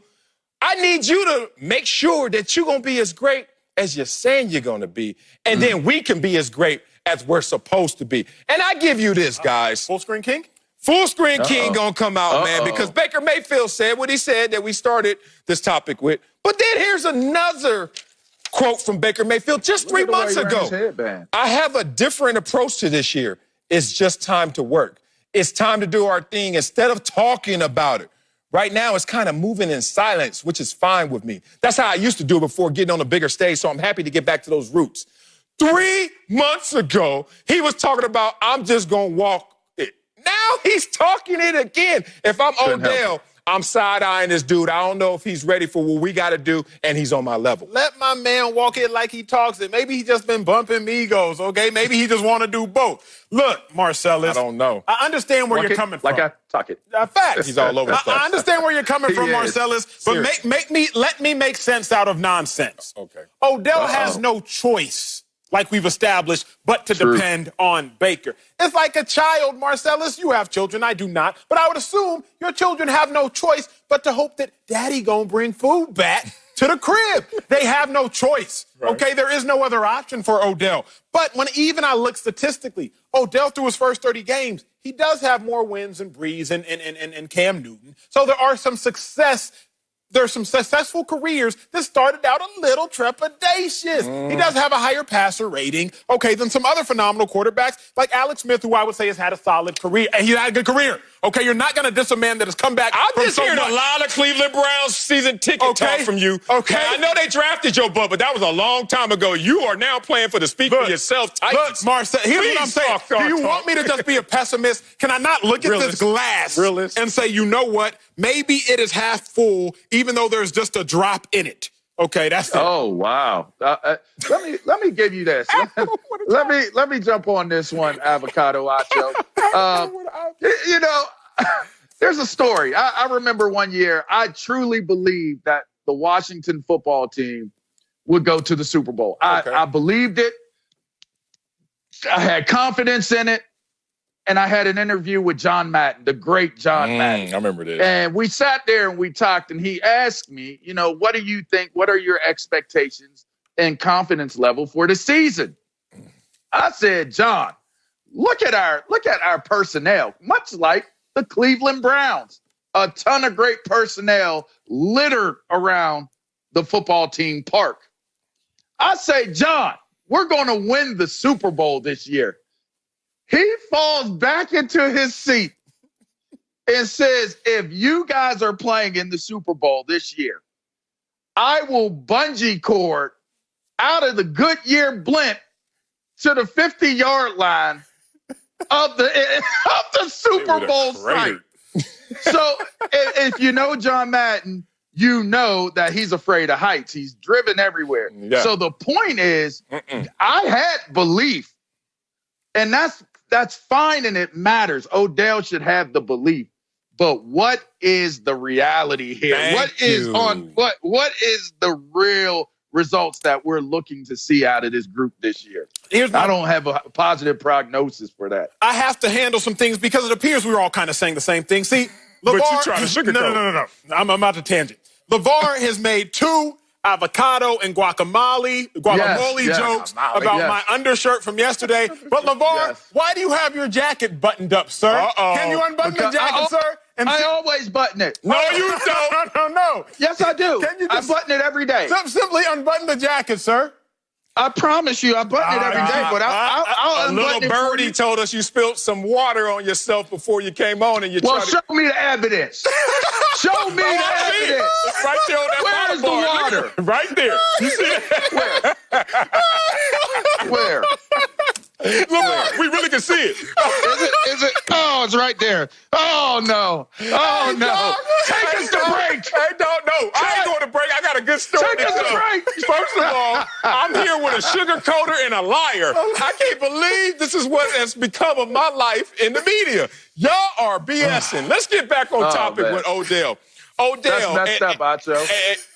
Speaker 1: I need you to make sure that you're going to be as great as you're saying you're going to be. And then we can be as great as we're supposed to be. And I give you this, guys.
Speaker 2: Full screen king?
Speaker 1: Full screen king gonna come out, man, because Baker Mayfield said what he said that we started this topic with. But then here's another quote from Baker Mayfield just 3 months ago. I have a different approach to this year. It's just time to work. It's time to do our thing instead of talking about it. Right now, it's kind of moving in silence, which is fine with me. That's how I used to do it before getting on a bigger stage, so I'm happy to get back to those roots. 3 months ago, he was talking about, I'm just going to walk it. Now he's talking it again. If I'm Odell, I'm side-eyeing this dude. I don't know if he's ready for what we got to do, and he's on my level.
Speaker 2: Let my man walk it like he talks it. Maybe he just been bumping Migos, okay? Maybe he just want to do both. Look, Marcellus.
Speaker 1: I don't know.
Speaker 2: I understand where you're coming from.
Speaker 5: Like I talk it.
Speaker 2: Facts.
Speaker 1: He's all over the place.
Speaker 2: I understand where you're coming from, Marcellus, but let me make sense out of nonsense.
Speaker 1: Okay.
Speaker 2: Odell has no choice, like we've established, but to depend on Baker. It's like a child, Marcellus. You have children. I do not. But I would assume your children have no choice but to hope that daddy gonna bring food back to the crib. They have no choice. Right. Okay, there is no other option for Odell. But when even I look statistically, Odell through his first 30 games, he does have more wins than Breeze and Cam Newton. So there are some There's some successful careers that started out a little trepidatious. He does have a higher passer rating, okay, than some other phenomenal quarterbacks like Alex Smith, who I would say has had a solid career. And he had a good career. Okay, you're not going to diss a man that has come back.
Speaker 1: I'm just hearing a lot of Cleveland Browns season ticket talk from you.
Speaker 2: Okay.
Speaker 1: Now, I know they drafted your butt, but that was a long time ago. You are now playing for the speak for yourself Titans.
Speaker 2: Look, Marcel, here's what I'm saying. Do you want me to just be a pessimist? Can I not look at this glass and say, you know what? Maybe it is half full, even though there's just a drop in it. Okay, that's it.
Speaker 5: Oh, wow. Let me give you this. let me jump on this one, Avocado Acho. You know, there's a story. I remember one year, I truly believed that the Washington football team would go to the Super Bowl. I believed it. I had confidence in it. And I had an interview with John Madden, the great John Madden.
Speaker 1: I remember this.
Speaker 5: And we sat there and we talked, and he asked me, you know, what do you think? What are your expectations and confidence level for the season? I said, John, look at our personnel, much like the Cleveland Browns. A ton of great personnel littered around the football team park. I say, John, we're going to win the Super Bowl this year. He falls back into his seat and says, if you guys are playing in the Super Bowl this year, I will bungee cord out of the Goodyear blimp to the 50-yard line of the Super Bowl site. So if you know John Madden, you know that he's afraid of heights. He's driven everywhere. Yeah. So the point is, I had belief. And that's fine and it matters. Odell should have the belief. But what is the reality here? What is the real results that we're looking to see out of this group this year? I don't have a positive prognosis for that.
Speaker 2: I have to handle some things because it appears we're all kind of saying the same thing. See, LeVar,
Speaker 1: but you trying to sugarcoat.
Speaker 2: No. I'm about to tangent. LeVar has made 2 avocado and guacamole jokes about my undershirt from yesterday. But LeVar, why do you have your jacket buttoned up, sir? Can you unbutton the jacket, sir?
Speaker 5: I always button it.
Speaker 2: No, you don't. No.
Speaker 5: Yes, I do. I button it every day.
Speaker 2: Simply unbutton the jacket, sir.
Speaker 5: I promise you, I button it every day, but I'll
Speaker 1: a little birdie told us you spilled some water on yourself before you came on, and you
Speaker 5: show me the evidence. Show me the evidence.
Speaker 1: Right there on that
Speaker 5: Where is the
Speaker 1: bottom bar.
Speaker 5: water?
Speaker 1: Look at- Right there. You see it?
Speaker 5: Where?
Speaker 1: Look, we really can see it.
Speaker 5: Is it? Oh, it's right there. Oh, no. Oh, no. Take us to break.
Speaker 1: Hey, no. I ain't going to break. I got a good story
Speaker 5: Take
Speaker 1: to
Speaker 5: us to
Speaker 1: tell.
Speaker 5: break.
Speaker 1: First of all, I'm here with a sugar coater and a liar. I can't believe this is what has become of my life in the media. Y'all are BSing. Let's get back on topic
Speaker 5: man.
Speaker 1: with Odell. Odell.
Speaker 5: That's messed up, Acho.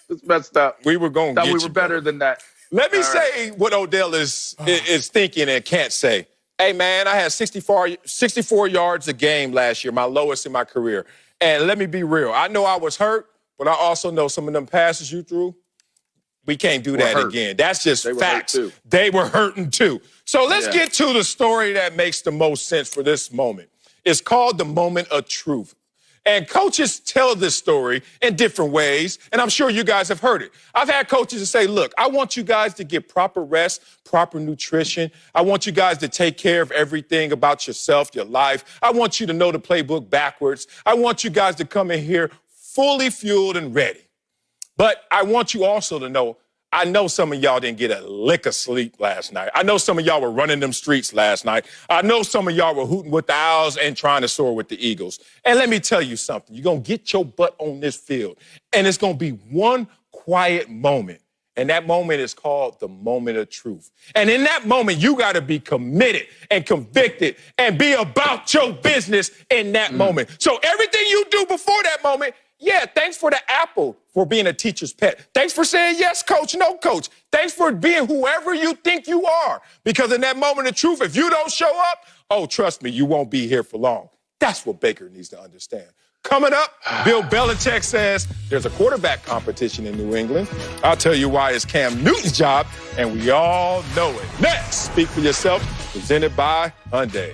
Speaker 5: It's messed up.
Speaker 1: We were going to
Speaker 5: Thought
Speaker 1: get
Speaker 5: we
Speaker 1: you,
Speaker 5: were better
Speaker 1: brother.
Speaker 5: than that.
Speaker 1: Let me
Speaker 5: All
Speaker 1: say what Odell is thinking and can't say. Hey, man, I had 64 yards a game last year, my lowest in my career. And let me be real. I know I was hurt, but I also know some of them passes you threw, we can't do that again. That's just facts. They were hurting too. So let's get to the story that makes the most sense for this moment. It's called the moment of truth. And coaches tell this story in different ways, and I'm sure you guys have heard it. I've had coaches that say, look, I want you guys to get proper rest, proper nutrition. I want you guys to take care of everything about yourself, your life. I want you to know the playbook backwards. I want you guys to come in here fully fueled and ready. But I want you also to know, I know some of y'all didn't get a lick of sleep last night. I know some of y'all were running them streets last night. I know some of y'all were hooting with the Owls and trying to soar with the Eagles. And let me tell you something. You're going to get your butt on this field, and it's going to be one quiet moment. And that moment is called the moment of truth. And in that moment, you got to be committed and convicted and be about your business in that moment. So everything you do before that moment, thanks for the apple for being a teacher's pet. Thanks for saying yes, coach, no, coach. Thanks for being whoever you think you are. Because in that moment of truth, if you don't show up, oh, trust me, you won't be here for long. That's what Baker needs to understand. Coming up, Bill Belichick says there's a quarterback competition in New England. I'll tell you why it's Cam Newton's job, and we all know it. Next, Speak for Yourself, presented by Hyundai.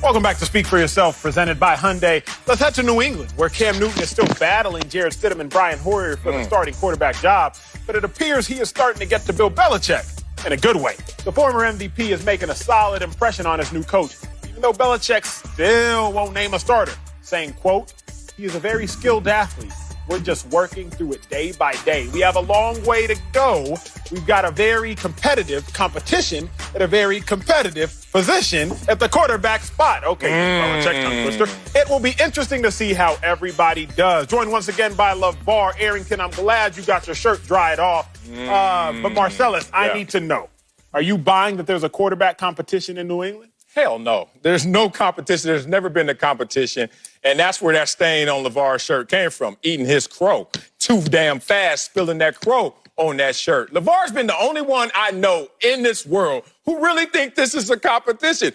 Speaker 2: Welcome back to Speak for Yourself, presented by Hyundai. Let's head to New England, where Cam Newton is still battling Jarrett Stidham and Brian Hoyer for the starting quarterback job. But it appears he is starting to get to Bill Belichick in a good way. The former MVP is making a solid impression on his new coach, even though Belichick still won't name a starter, saying, quote, he is a very skilled athlete. We're just working through it day by day. We have a long way to go. We've got a very competitive competition at a very competitive position at the quarterback spot. Okay, Belichick tongue twister. It will be interesting to see how everybody does. Joined once again by LeVar Arrington. I'm glad you got your shirt dried off. But Marcellus, I need to know, are you buying that there's a quarterback competition in New England?
Speaker 1: Hell no. There's no competition. There's never been a competition. And that's where that stain on LeVar's shirt came from, eating his crow. Too damn fast, spilling that crow on that shirt. LeVar's been the only one I know in this world who really think this is a competition.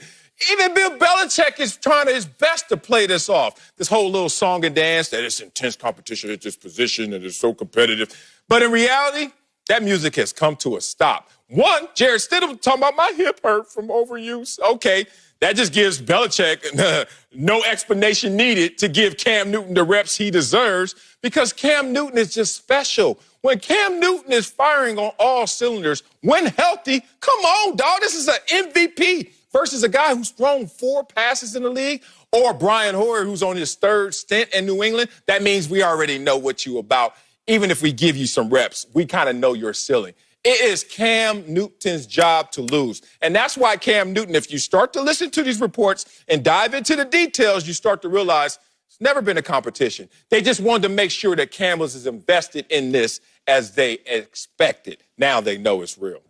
Speaker 1: Even Bill Belichick is trying his best to play this off. This whole little song and dance that it's intense competition at this position and it's so competitive. But in reality, that music has come to a stop. One, Jarrett Stidham talking about my hip hurt from overuse. Okay, that just gives Belichick no explanation needed to give Cam Newton the reps he deserves because Cam Newton is just special. When Cam Newton is firing on all cylinders, when healthy, come on, dog. This is an MVP versus a guy who's thrown 4 passes in the league, or Brian Hoyer, who's on his 3rd stint in New England. That means we already know what you about. Even if we give you some reps, we kind of know your ceiling. It is Cam Newton's job to lose. And that's why Cam Newton, if you start to listen to these reports and dive into the details, you start to realize it's never been a competition. They just wanted to make sure that Cam was as invested in this as they expected. Now they know it's real.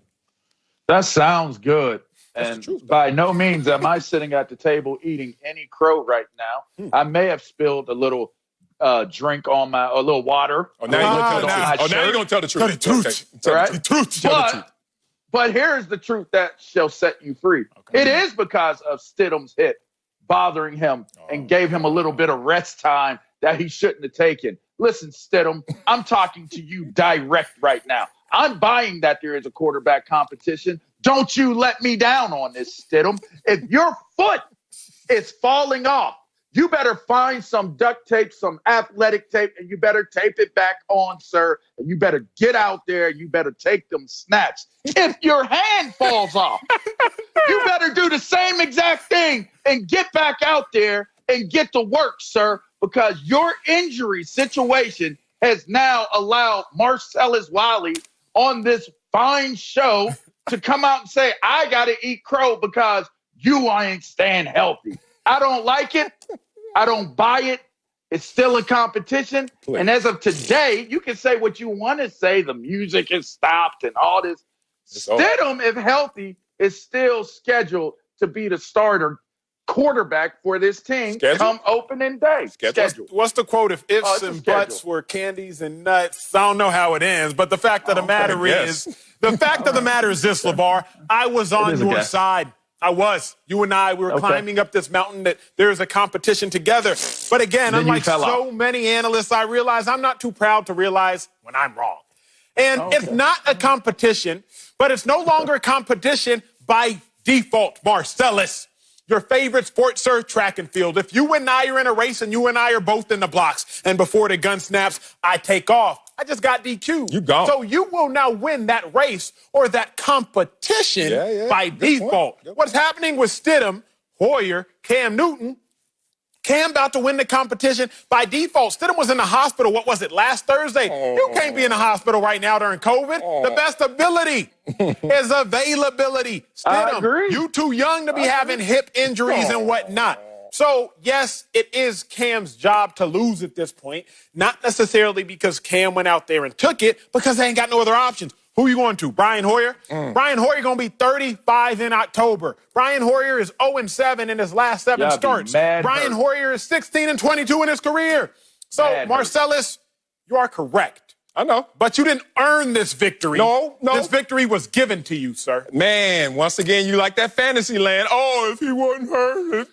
Speaker 5: That sounds good.
Speaker 1: That's
Speaker 5: and
Speaker 1: the truth,
Speaker 5: by no means am I sitting at the table eating any crow right now. I may have spilled a little drink on a little water.
Speaker 1: Oh, now you're going to tell the truth.
Speaker 2: Tell the truth.
Speaker 1: Tell the truth.
Speaker 5: But here's the truth that shall set you free.
Speaker 1: Okay.
Speaker 5: It is because of Stidham's hit bothering him and gave him a little bit of rest time that he shouldn't have taken. Listen, Stidham, I'm talking to you direct right now. I'm buying that there is a quarterback competition. Don't you let me down on this, Stidham. If your foot is falling off, you better find some duct tape, some athletic tape, and you better tape it back on, sir. And you better get out there. You better take them snaps. If your hand falls off, you better do the same exact thing and get back out there and get to work, sir, because your injury situation has now allowed Marcellus Wiley on this fine show to come out and say, I got to eat crow because you ain't staying healthy. I don't like it. I don't buy it. It's still a competition. Please. And as of today, you can say what you want to say. The music is stopped and all this. Stidham, if healthy, is still scheduled to be the starter quarterback for this team come opening day.
Speaker 2: What's the quote? If ifs and buts were candies and nuts, I don't know how it ends. But the fact of the matter is this, LeVar. I was on your side. I was. You and I, we were climbing up this mountain that there's a competition together. But again, unlike so many analysts, I realize I'm not too proud to realize when I'm wrong. And it's not a competition, but it's no longer a competition by default, Marcellus. Your favorite sport, sir, track and field. If you and I are in a race and you and I are both in the blocks, and before the gun snaps, I take off. I just got DQ'd. You gone. So you will now win that race or that competition by default. What's happening with Stidham, Hoyer, Cam Newton? Cam about to win the competition by default. Stidham was in the hospital, what was it, last Thursday? You can't be in the hospital right now during COVID. The best ability is availability. Stidham, you too young to be having hip injuries and whatnot. So, yes, it is Cam's job to lose at this point, not necessarily because Cam went out there and took it, because they ain't got no other options. Who are you going to? Brian Hoyer? Brian Hoyer going to be 35 in October. Brian Hoyer is 0-7 in his last 7 starts. Brian Hoyer is 16-22 in his career. So, Marcellus, you are correct. I know. But you didn't earn this victory. No. This victory was given to you, sir.
Speaker 1: Man, once again, you like that fantasy land. Oh, if he wasn't hurt.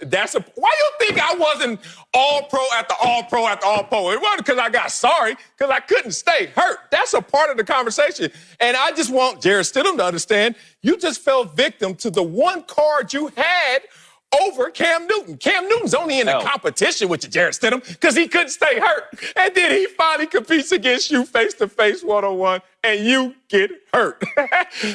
Speaker 1: Why you think I wasn't all-pro after all-pro after all-pro? It wasn't because I got sorry, because I couldn't stay hurt. That's a part of the conversation. And I just want Jarrett Stidham to understand, you just fell victim to the one card you had over Cam Newton. Cam Newton's only in a competition with you, Jarrett Stidham, because he couldn't stay hurt. And then he finally competes against you face-to-face, one-on-one, and you get hurt.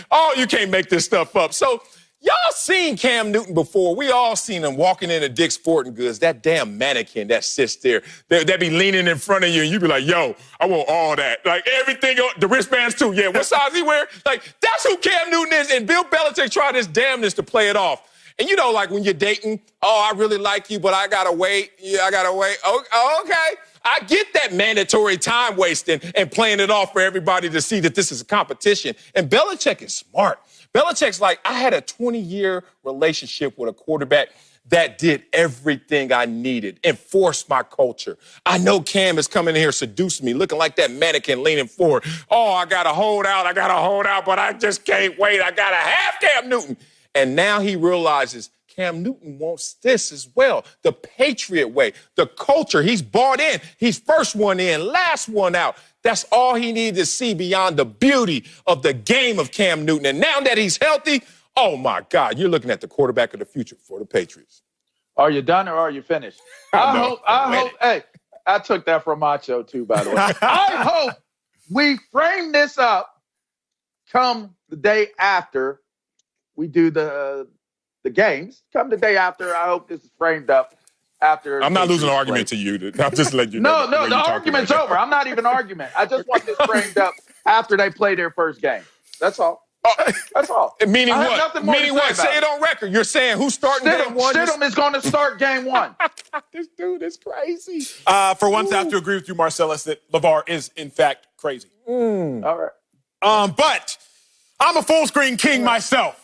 Speaker 1: Oh, you can't make this stuff up. So y'all seen Cam Newton before. We all seen him walking into Dick's Sporting Goods. That damn mannequin that sits there, that be leaning in front of you, and you be like, yo, I want all that. Like, everything, the wristbands too. Yeah, what size he wear? Like, that's who Cam Newton is, and Bill Belichick tried his damnness to play it off. And you know, like when you're dating, oh, I really like you, but I gotta wait. Yeah, I gotta wait. Oh, okay. I get that mandatory time wasting and playing it off for everybody to see that this is a competition. And Belichick is smart. Belichick's like, I had a 20-year relationship with a quarterback that did everything I needed, enforced my culture. I know Cam is coming in here seducing me, looking like that mannequin leaning forward. Oh, I gotta hold out, but I just can't wait. I gotta have Cam Newton. And now he realizes Cam Newton wants this as well. The Patriot way, the culture. He's bought in. He's first one in, last one out. That's all he needed to see beyond the beauty of the game of Cam Newton. And now that he's healthy, oh, my God, you're looking at the quarterback of the future for the Patriots.
Speaker 5: Are you done or are you finished? I hope. Hey, I took that from Macho, too, by the way. I hope we frame this up come the day after we do the games. Come the day after, I hope this is framed up after.
Speaker 1: I'm not losing an argument to you. I'm just letting you know.
Speaker 5: No, the argument's over. I'm not even arguing. I just want this framed up after they play their first game. That's all. That's all.
Speaker 1: Meaning what? Meaning what? Say it on record. You're saying who's starting game one?
Speaker 5: Stidham is going to start game one.
Speaker 1: This dude is crazy.
Speaker 2: For once, I have to agree with you, Marcellus, that LeVar is, in fact, crazy.
Speaker 5: All right.
Speaker 2: But I'm a full screen king myself.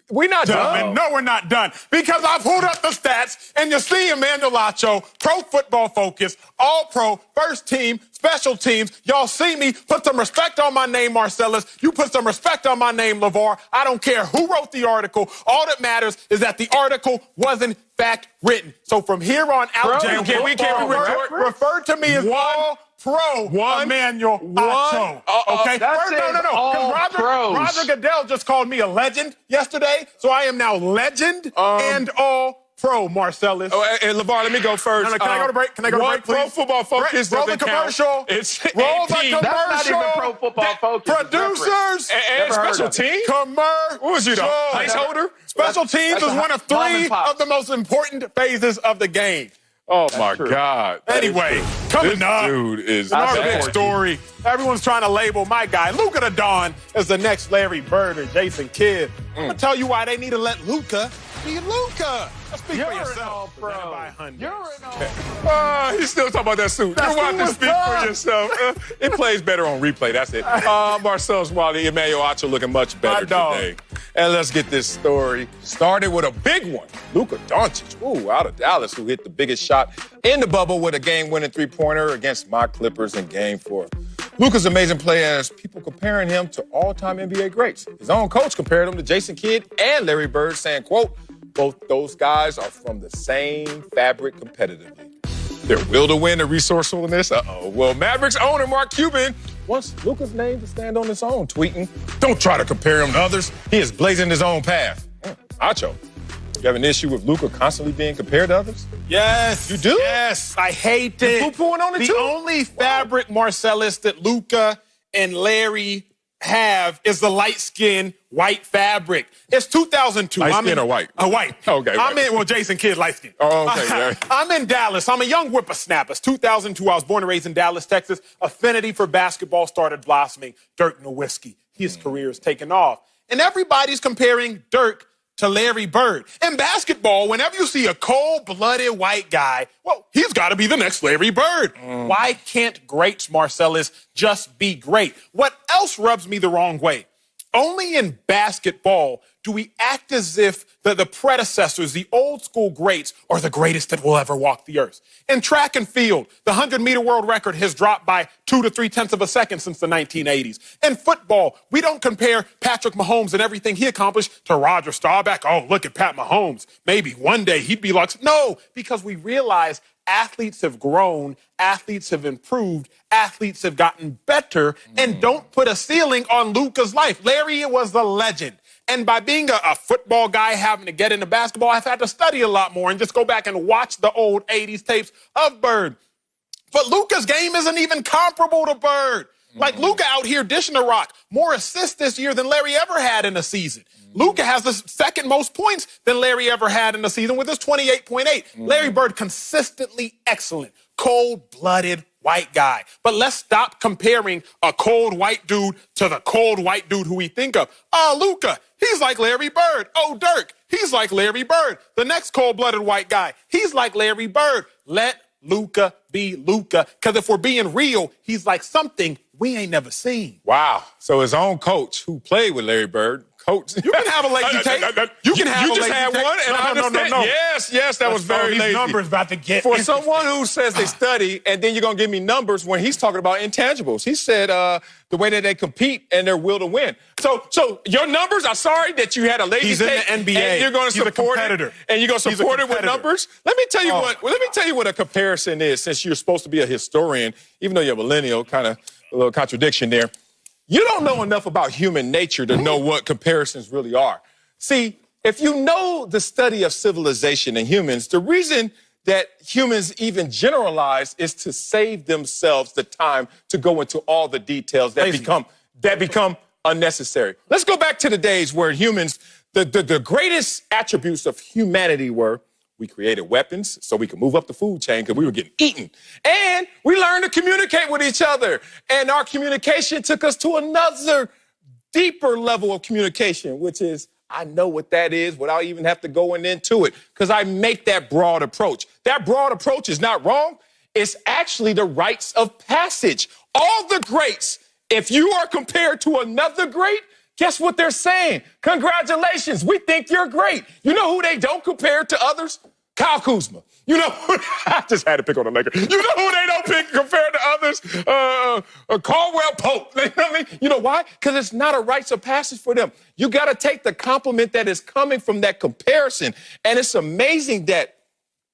Speaker 1: We're not done.
Speaker 2: No, we're not done. Because I've pulled up the stats, and you see Emmanuel Acho, Pro Football Focus, All-Pro, First Team, Special Teams. Y'all see me. Put some respect on my name, Marcellus. You put some respect on my name, LeVar. I don't care who wrote the article. All that matters is that the article was, in fact, written. So from here on out,
Speaker 1: we can't
Speaker 2: refer to me as All-Pro Emmanuel Acho. Okay?
Speaker 5: No.
Speaker 2: Roger Goodell just called me a legend yesterday, so I am now legend and All-Pro, Marcellus.
Speaker 1: And LeVar, let me go first.
Speaker 2: Can I go to break? Can I go to break, please?
Speaker 1: Pro Football Focus
Speaker 2: roll the commercial.
Speaker 1: It's
Speaker 2: roll the commercial.
Speaker 5: That's not even Pro Football Focus.
Speaker 2: Producers.
Speaker 1: And special team.
Speaker 2: Commercial.
Speaker 1: What was you, though? Placeholder?
Speaker 2: Special teams is one of three of the most important phases of the game.
Speaker 1: Oh, my God.
Speaker 2: Anyway, coming up,
Speaker 1: dude is
Speaker 2: our
Speaker 1: bad.
Speaker 2: big story. Everyone's trying to label my guy, Luka Dončić, as the next Larry Bird or Jason Kidd. I'm going to tell you why they need to let Luka be Luka. Speak for yourself.
Speaker 1: He's still talking about that suit. You want to speak for yourself. It plays better on replay. That's it. Marcellus Wiley, Emmanuel Acho looking much better today. And let's get this story started with a big one. Luka Dončić, out of Dallas, who hit the biggest shot in the bubble with a game-winning three-pointer against my Clippers in Game 4. Luka's amazing play as people comparing him to all-time NBA greats. His own coach compared him to Jason Kidd and Larry Bird, saying, quote, both those guys are from the same fabric competitively. Their will to win and resourcefulness. Well, Mavericks owner Mark Cuban wants Luka's name to stand on its own, tweeting, don't try to compare him to others. He is blazing his own path. Acho, you have an issue with Luka constantly being compared to others?
Speaker 2: Yes.
Speaker 1: You do?
Speaker 2: Yes. I hate it.
Speaker 1: You're poo-pooing on it
Speaker 2: the
Speaker 1: too?
Speaker 2: only fabric, Marcellus, that Luka and Larry have is the light-skinned white fabric. It's 2002.
Speaker 1: Light skin or white?
Speaker 2: White.
Speaker 1: Okay.
Speaker 2: Jason Kidd, light skin.
Speaker 1: Oh, okay. Yeah.
Speaker 2: I'm in Dallas. I'm a young whippersnapper. It's 2002. I was born and raised in Dallas, Texas. Affinity for basketball started blossoming. Dirk Nowitzki. His career is taking off. And everybody's comparing Dirk to Larry Bird. In basketball, whenever you see a cold-blooded white guy, well, he's got to be the next Larry Bird. Why can't greats, Marcellus, just be great? What else rubs me the wrong way? Only in basketball do we act as if the predecessors, the old school greats, are the greatest that will ever walk the earth. In track and field, the 100-meter world record has dropped by 2 to 3 tenths of a second since the 1980s. In football, we don't compare Patrick Mahomes and everything he accomplished to Roger Staubach. Oh, look at Pat Mahomes. Maybe one day he'd be like, no, because we realize athletes have grown, athletes have improved, athletes have gotten better, and don't put a ceiling on Luka's life. Larry was the legend. And by being a football guy, having to get into basketball, I've had to study a lot more and just go back and watch the old 80s tapes of Bird. But Luka's game isn't even comparable to Bird. Like Luka out here dishing the rock. More assists this year than Larry ever had in a season. Luka has the second most points than Larry ever had in a season with his 28.8. Larry Bird consistently excellent, cold-blooded white guy. But let's stop comparing a cold white dude to the cold white dude who we think of. Luka, he's like Larry Bird. Oh, Dirk, he's like Larry Bird. The next cold-blooded white guy, he's like Larry Bird. Let Luka be Luka, because if we're being real, he's like something we ain't never seen.
Speaker 1: Wow. So his own coach who played with Larry Bird, coach.
Speaker 2: You can have a lazy tape. You can have a lazy tape.
Speaker 1: You just had one, and I understand.
Speaker 2: No.
Speaker 1: Yes, that was very
Speaker 2: these
Speaker 1: lazy.
Speaker 2: numbers about to get
Speaker 1: For someone who says they study, and then you're going to give me numbers when he's talking about intangibles. He said the way that they compete and their will to win. So your numbers, I'm sorry that you had a lazy
Speaker 2: He's
Speaker 1: tape.
Speaker 2: in the NBA.
Speaker 1: And you're going to support it. And you're going to support it with numbers. Let me tell you what a comparison is, since you're supposed to be a historian, even though you're a millennial, kind of a little contradiction there. You don't know enough about human nature to know what comparisons really are. See, if you know the study of civilization and humans, the reason that humans even generalize is to save themselves the time to go into all the details that become unnecessary. Let's go back to the days where humans, the greatest attributes of humanity were we created weapons so we could move up the food chain because we were getting eaten. And we learned to communicate with each other. And our communication took us to another deeper level of communication, which is I know what that is without even have to go into it because I make that broad approach. That broad approach is not wrong. It's actually the rites of passage. All the greats, if you are compared to another great, guess what they're saying? Congratulations, we think you're great. You know who they don't compare to others? Kyle Kuzma. You know, I just had to pick on the Lakers. You know who they don't compare to others? Caldwell Pope. You know what I mean? You know why? Because it's not a rites of passage for them. You got to take the compliment that is coming from that comparison. And it's amazing that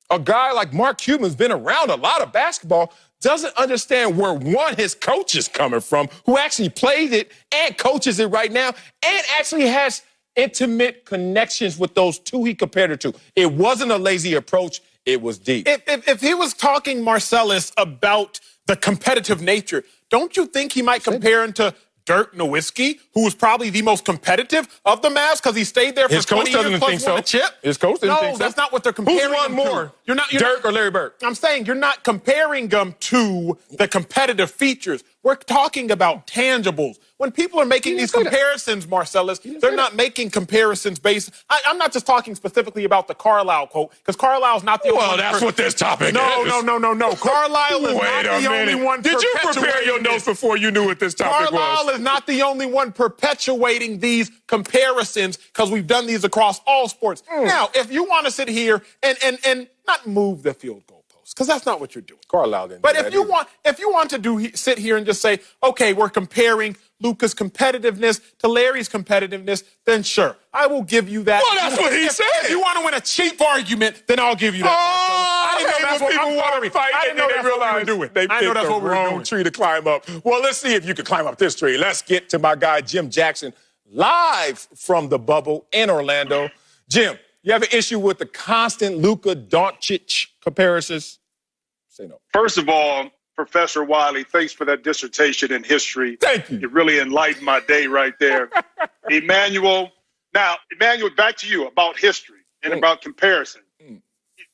Speaker 1: a guy like Mark Cuban's been around a lot of basketball, doesn't understand where, one, his coach is coming from, who actually played it and coaches it right now, and actually has intimate connections with those two he compared it to. It wasn't a lazy approach. It was deep.
Speaker 2: If he was talking, Marcellus, about the competitive nature, don't you think he might compare him to Dirk Nowitzki, who was probably the most competitive of the Mavs because he stayed there for 20 years plus won a chip?
Speaker 1: His coach doesn't think so.
Speaker 2: No, that's not what they're comparing.
Speaker 1: Who's won
Speaker 2: them
Speaker 1: more?
Speaker 2: To. You're not
Speaker 1: Dirk or Larry Bird?
Speaker 2: I'm saying you're not comparing them to the competitive features. We're talking about tangibles. When people are making these comparisons, Marcellus, they're not making comparisons based. I'm not just talking specifically about the Carlisle quote, because Carlisle's not the only one.
Speaker 1: Well, that's what this topic is.
Speaker 2: No. Carlisle is not the only one.
Speaker 1: Did you prepare your notes before you knew what this topic was?
Speaker 2: Carlisle is not the only one perpetuating these comparisons because we've done these across all sports. Now, if you want to sit here and not move the field goal, because that's not what you're doing.
Speaker 1: Carlisle didn't.
Speaker 2: But if you want to sit here and just say, okay, we're comparing Luka's competitiveness to Larry's competitiveness, then sure, I will give you that.
Speaker 1: Well, that's what he said.
Speaker 2: If you want to win a cheap argument, then I'll give you that.
Speaker 1: I didn't know that's what people want to fight. I didn't know that's what we were doing. They picked the wrong tree to climb up. Well, let's see if you can climb up this tree. Let's get to my guy, Jim Jackson, live from the bubble in Orlando. Jim, you have an issue with the constant Luka Dončić comparisons? Say no.
Speaker 6: First of all, Professor Wiley, thanks for that dissertation in history.
Speaker 1: Thank you.
Speaker 6: It really enlightened my day right there. Emmanuel, back to you about history and about comparison.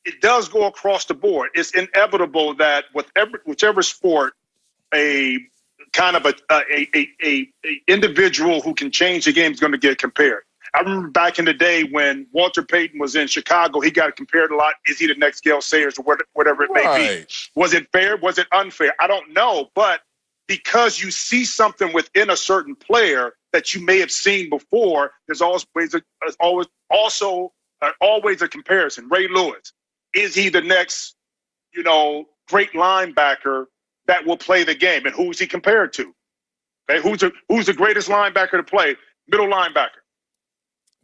Speaker 6: It does go across the board. It's inevitable that whichever sport, a individual who can change the game is going to get compared. I remember back in the day when Walter Payton was in Chicago, he got compared a lot. Is he the next Gale Sayers or whatever it may be? Was it fair? Was it unfair? I don't know. But because you see something within a certain player that you may have seen before, there's always a comparison. Ray Lewis, is he the next, great linebacker that will play the game? And who is he compared to? Okay, who's the greatest linebacker to play? Middle linebacker.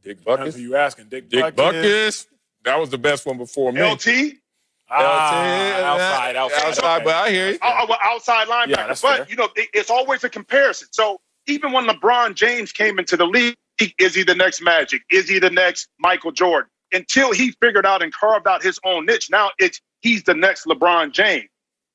Speaker 1: Dick Buckus.
Speaker 2: That's who you asking. Dick
Speaker 1: Buckus. That was the best one before me.
Speaker 6: LT?
Speaker 2: Outside,
Speaker 6: but I hear you. Outside linebacker.
Speaker 2: Yeah, that's
Speaker 6: but,
Speaker 2: fair.
Speaker 6: it's always a comparison. So even when LeBron James came into the league, is he the next Magic? Is he the next Michael Jordan? Until he figured out and carved out his own niche, now he's the next LeBron James.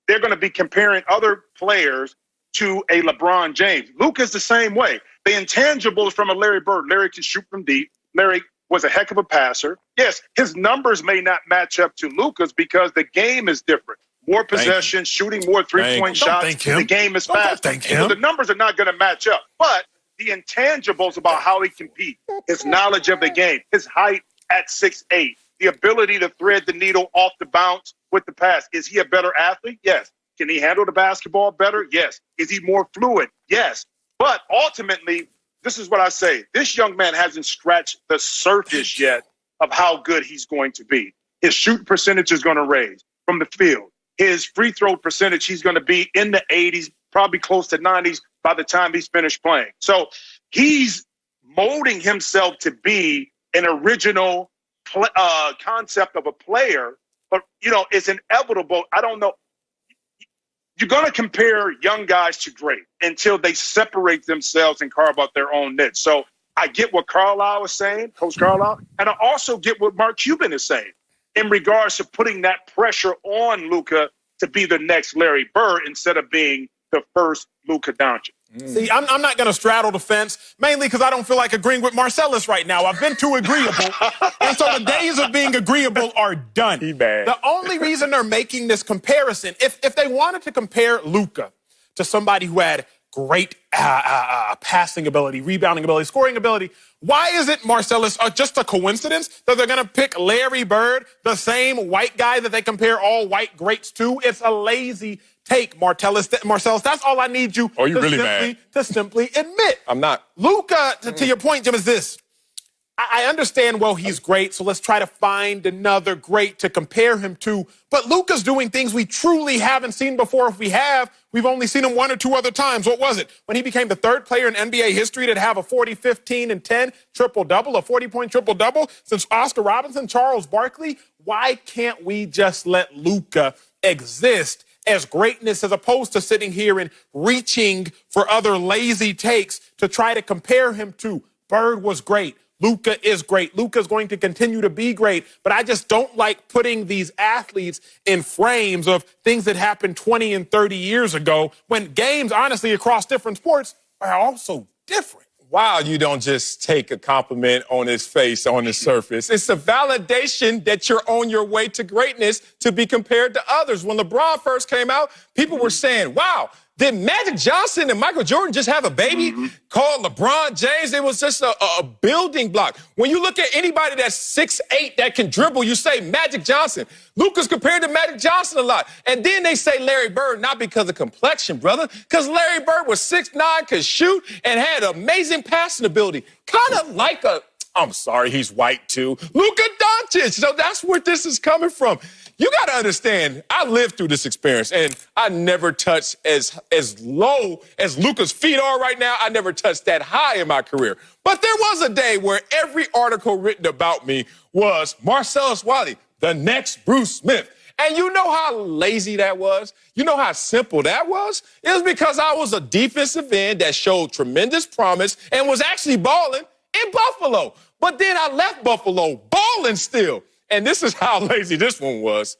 Speaker 6: They're going to be comparing other players to a LeBron James. Luka's the same way. The intangibles from a Larry Bird. Larry can shoot from deep. Larry was a heck of a passer. Yes, his numbers may not match up to Luka's because the game is different. More possession, shooting more three-point shots. The game is fast. So the numbers are not going to match up. But the intangibles about how he competes, his knowledge of the game, his height at 6'8", the ability to thread the needle off the bounce with the pass. Is he a better athlete? Yes. Can he handle the basketball better? Yes. Is he more fluid? Yes. But ultimately, this is what I say. This young man hasn't scratched the surface yet of how good he's going to be. His shooting percentage is going to raise from the field. His free throw percentage, he's going to be in the 80s, probably close to 90s by the time he's finished playing. So he's molding himself to be an original concept of a player. But, it's inevitable. I don't know. You're going to compare young guys to great until they separate themselves and carve out their own niche. So I get what Carlisle is saying, Coach Carlisle, and I also get what Mark Cuban is saying in regards to putting that pressure on Luka to be the next Larry Bird instead of being the first Luka Dončić.
Speaker 2: See, I'm not going to straddle the fence, mainly because I don't feel like agreeing with Marcellus right now. I've been too agreeable, and so the days of being agreeable are done. The only reason they're making this comparison, if they wanted to compare Luka to somebody who had great passing ability, rebounding ability, scoring ability, why is it, Marcellus, just a coincidence that they're going to pick Larry Bird, the same white guy that they compare all white greats to? It's a lazy take, Marcellus. That's all I need you, to simply admit.
Speaker 1: I'm not.
Speaker 2: Luka, to your point, Jim, is this. I understand, he's great, so let's try to find another great to compare him to. But Luka's doing things we truly haven't seen before. If we have, we've only seen him one or two other times. What was it? When he became the third player in NBA history to have a 40, 15, and 10 triple-double, a 40-point triple-double since Oscar Robertson, Charles Barkley. Why can't we just let Luka exist as greatness as opposed to sitting here and reaching for other lazy takes to try to compare him to? Bird was great. Luka is great. Luka's going to continue to be great. But I just don't like putting these athletes in frames of things that happened 20 and 30 years ago when games, honestly, across different sports are also different.
Speaker 1: Wow, you don't just take a compliment on his face, on his surface. It's a validation that you're on your way to greatness to be compared to others. When LeBron first came out, people were saying, wow, did Magic Johnson and Michael Jordan just have a baby called LeBron James? It was just a building block. When you look at anybody that's 6'8" that can dribble, you say Magic Johnson. Luka's compared to Magic Johnson a lot. And then they say Larry Bird, not because of complexion, brother, because Larry Bird was 6'9", could shoot, and had amazing passing ability. Kind of like I'm sorry, he's white too, Luka Dončić. So that's where this is coming from. You got to understand, I lived through this experience, and I never touched as low as Luka's feet are right now. I never touched that high in my career. But there was a day where every article written about me was Marcellus Wiley, the next Bruce Smith. And you know how lazy that was? You know how simple that was? It was because I was a defensive end that showed tremendous promise and was actually balling in Buffalo. But then I left Buffalo balling still. And this is how lazy this one was.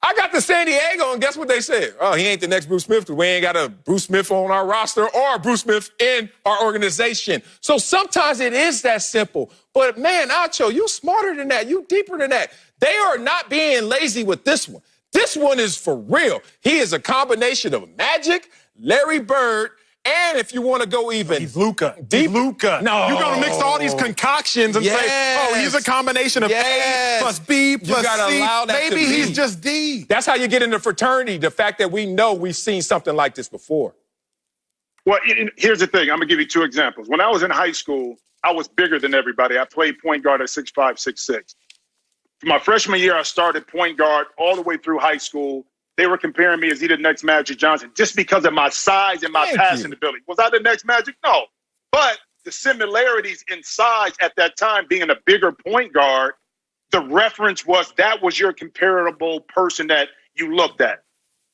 Speaker 1: I got to San Diego, and guess what they said? Oh, he ain't the next Bruce Smith because we ain't got a Bruce Smith on our roster or a Bruce Smith in our organization. So sometimes it is that simple. But, man, Acho, you smarter than that. You deeper than that. They are not being lazy with this one. This one is for real. He is a combination of Magic, Larry Bird, and if you want to go even
Speaker 2: he's Luka.
Speaker 1: deep,
Speaker 2: Luka.
Speaker 1: No.
Speaker 2: You're going to mix all these concoctions and say, oh, he's a combination of A plus B plus C. Maybe he's just D.
Speaker 1: That's how you get into fraternity, the fact that we know we've seen something like this before.
Speaker 6: Well, here's the thing. I'm going to give you two examples. When I was in high school, I was bigger than everybody. I played point guard at 6'5", 6'6". For my freshman year, I started point guard all the way through high school. They were comparing me as either the next Magic Johnson just because of my size and my passing ability. Was I the next Magic? No. But the similarities in size at that time, being a bigger point guard, the reference was that was your comparable person that you looked at.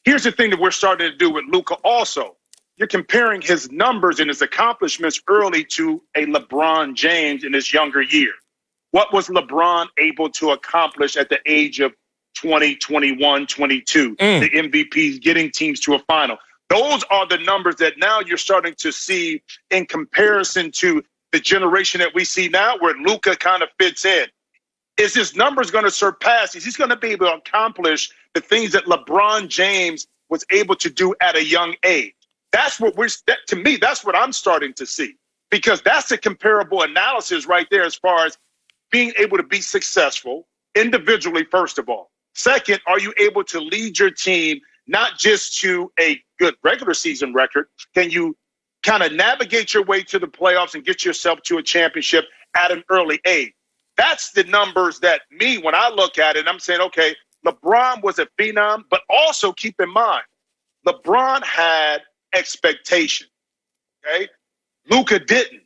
Speaker 6: Here's the thing that we're starting to do with Luka also. You're comparing his numbers and his accomplishments early to a LeBron James in his younger year. What was LeBron able to accomplish at the age of 20, 21, 22, the MVPs, getting teams to a final? Those are the numbers that now you're starting to see in comparison to the generation that we see now where Luka kind of fits in. Is his numbers going to surpass? Is he going to be able to accomplish the things that LeBron James was able to do at a young age? That's what to me, that's what I'm starting to see, because that's a comparable analysis right there as far as being able to be successful individually, first of all. Second, are you able to lead your team not just to a good regular season record? Can you kind of navigate your way to the playoffs and get yourself to a championship at an early age? That's the numbers that me, when I look at it, I'm saying, okay, LeBron was a phenom, but also keep in mind, LeBron had expectation, okay? Luka didn't.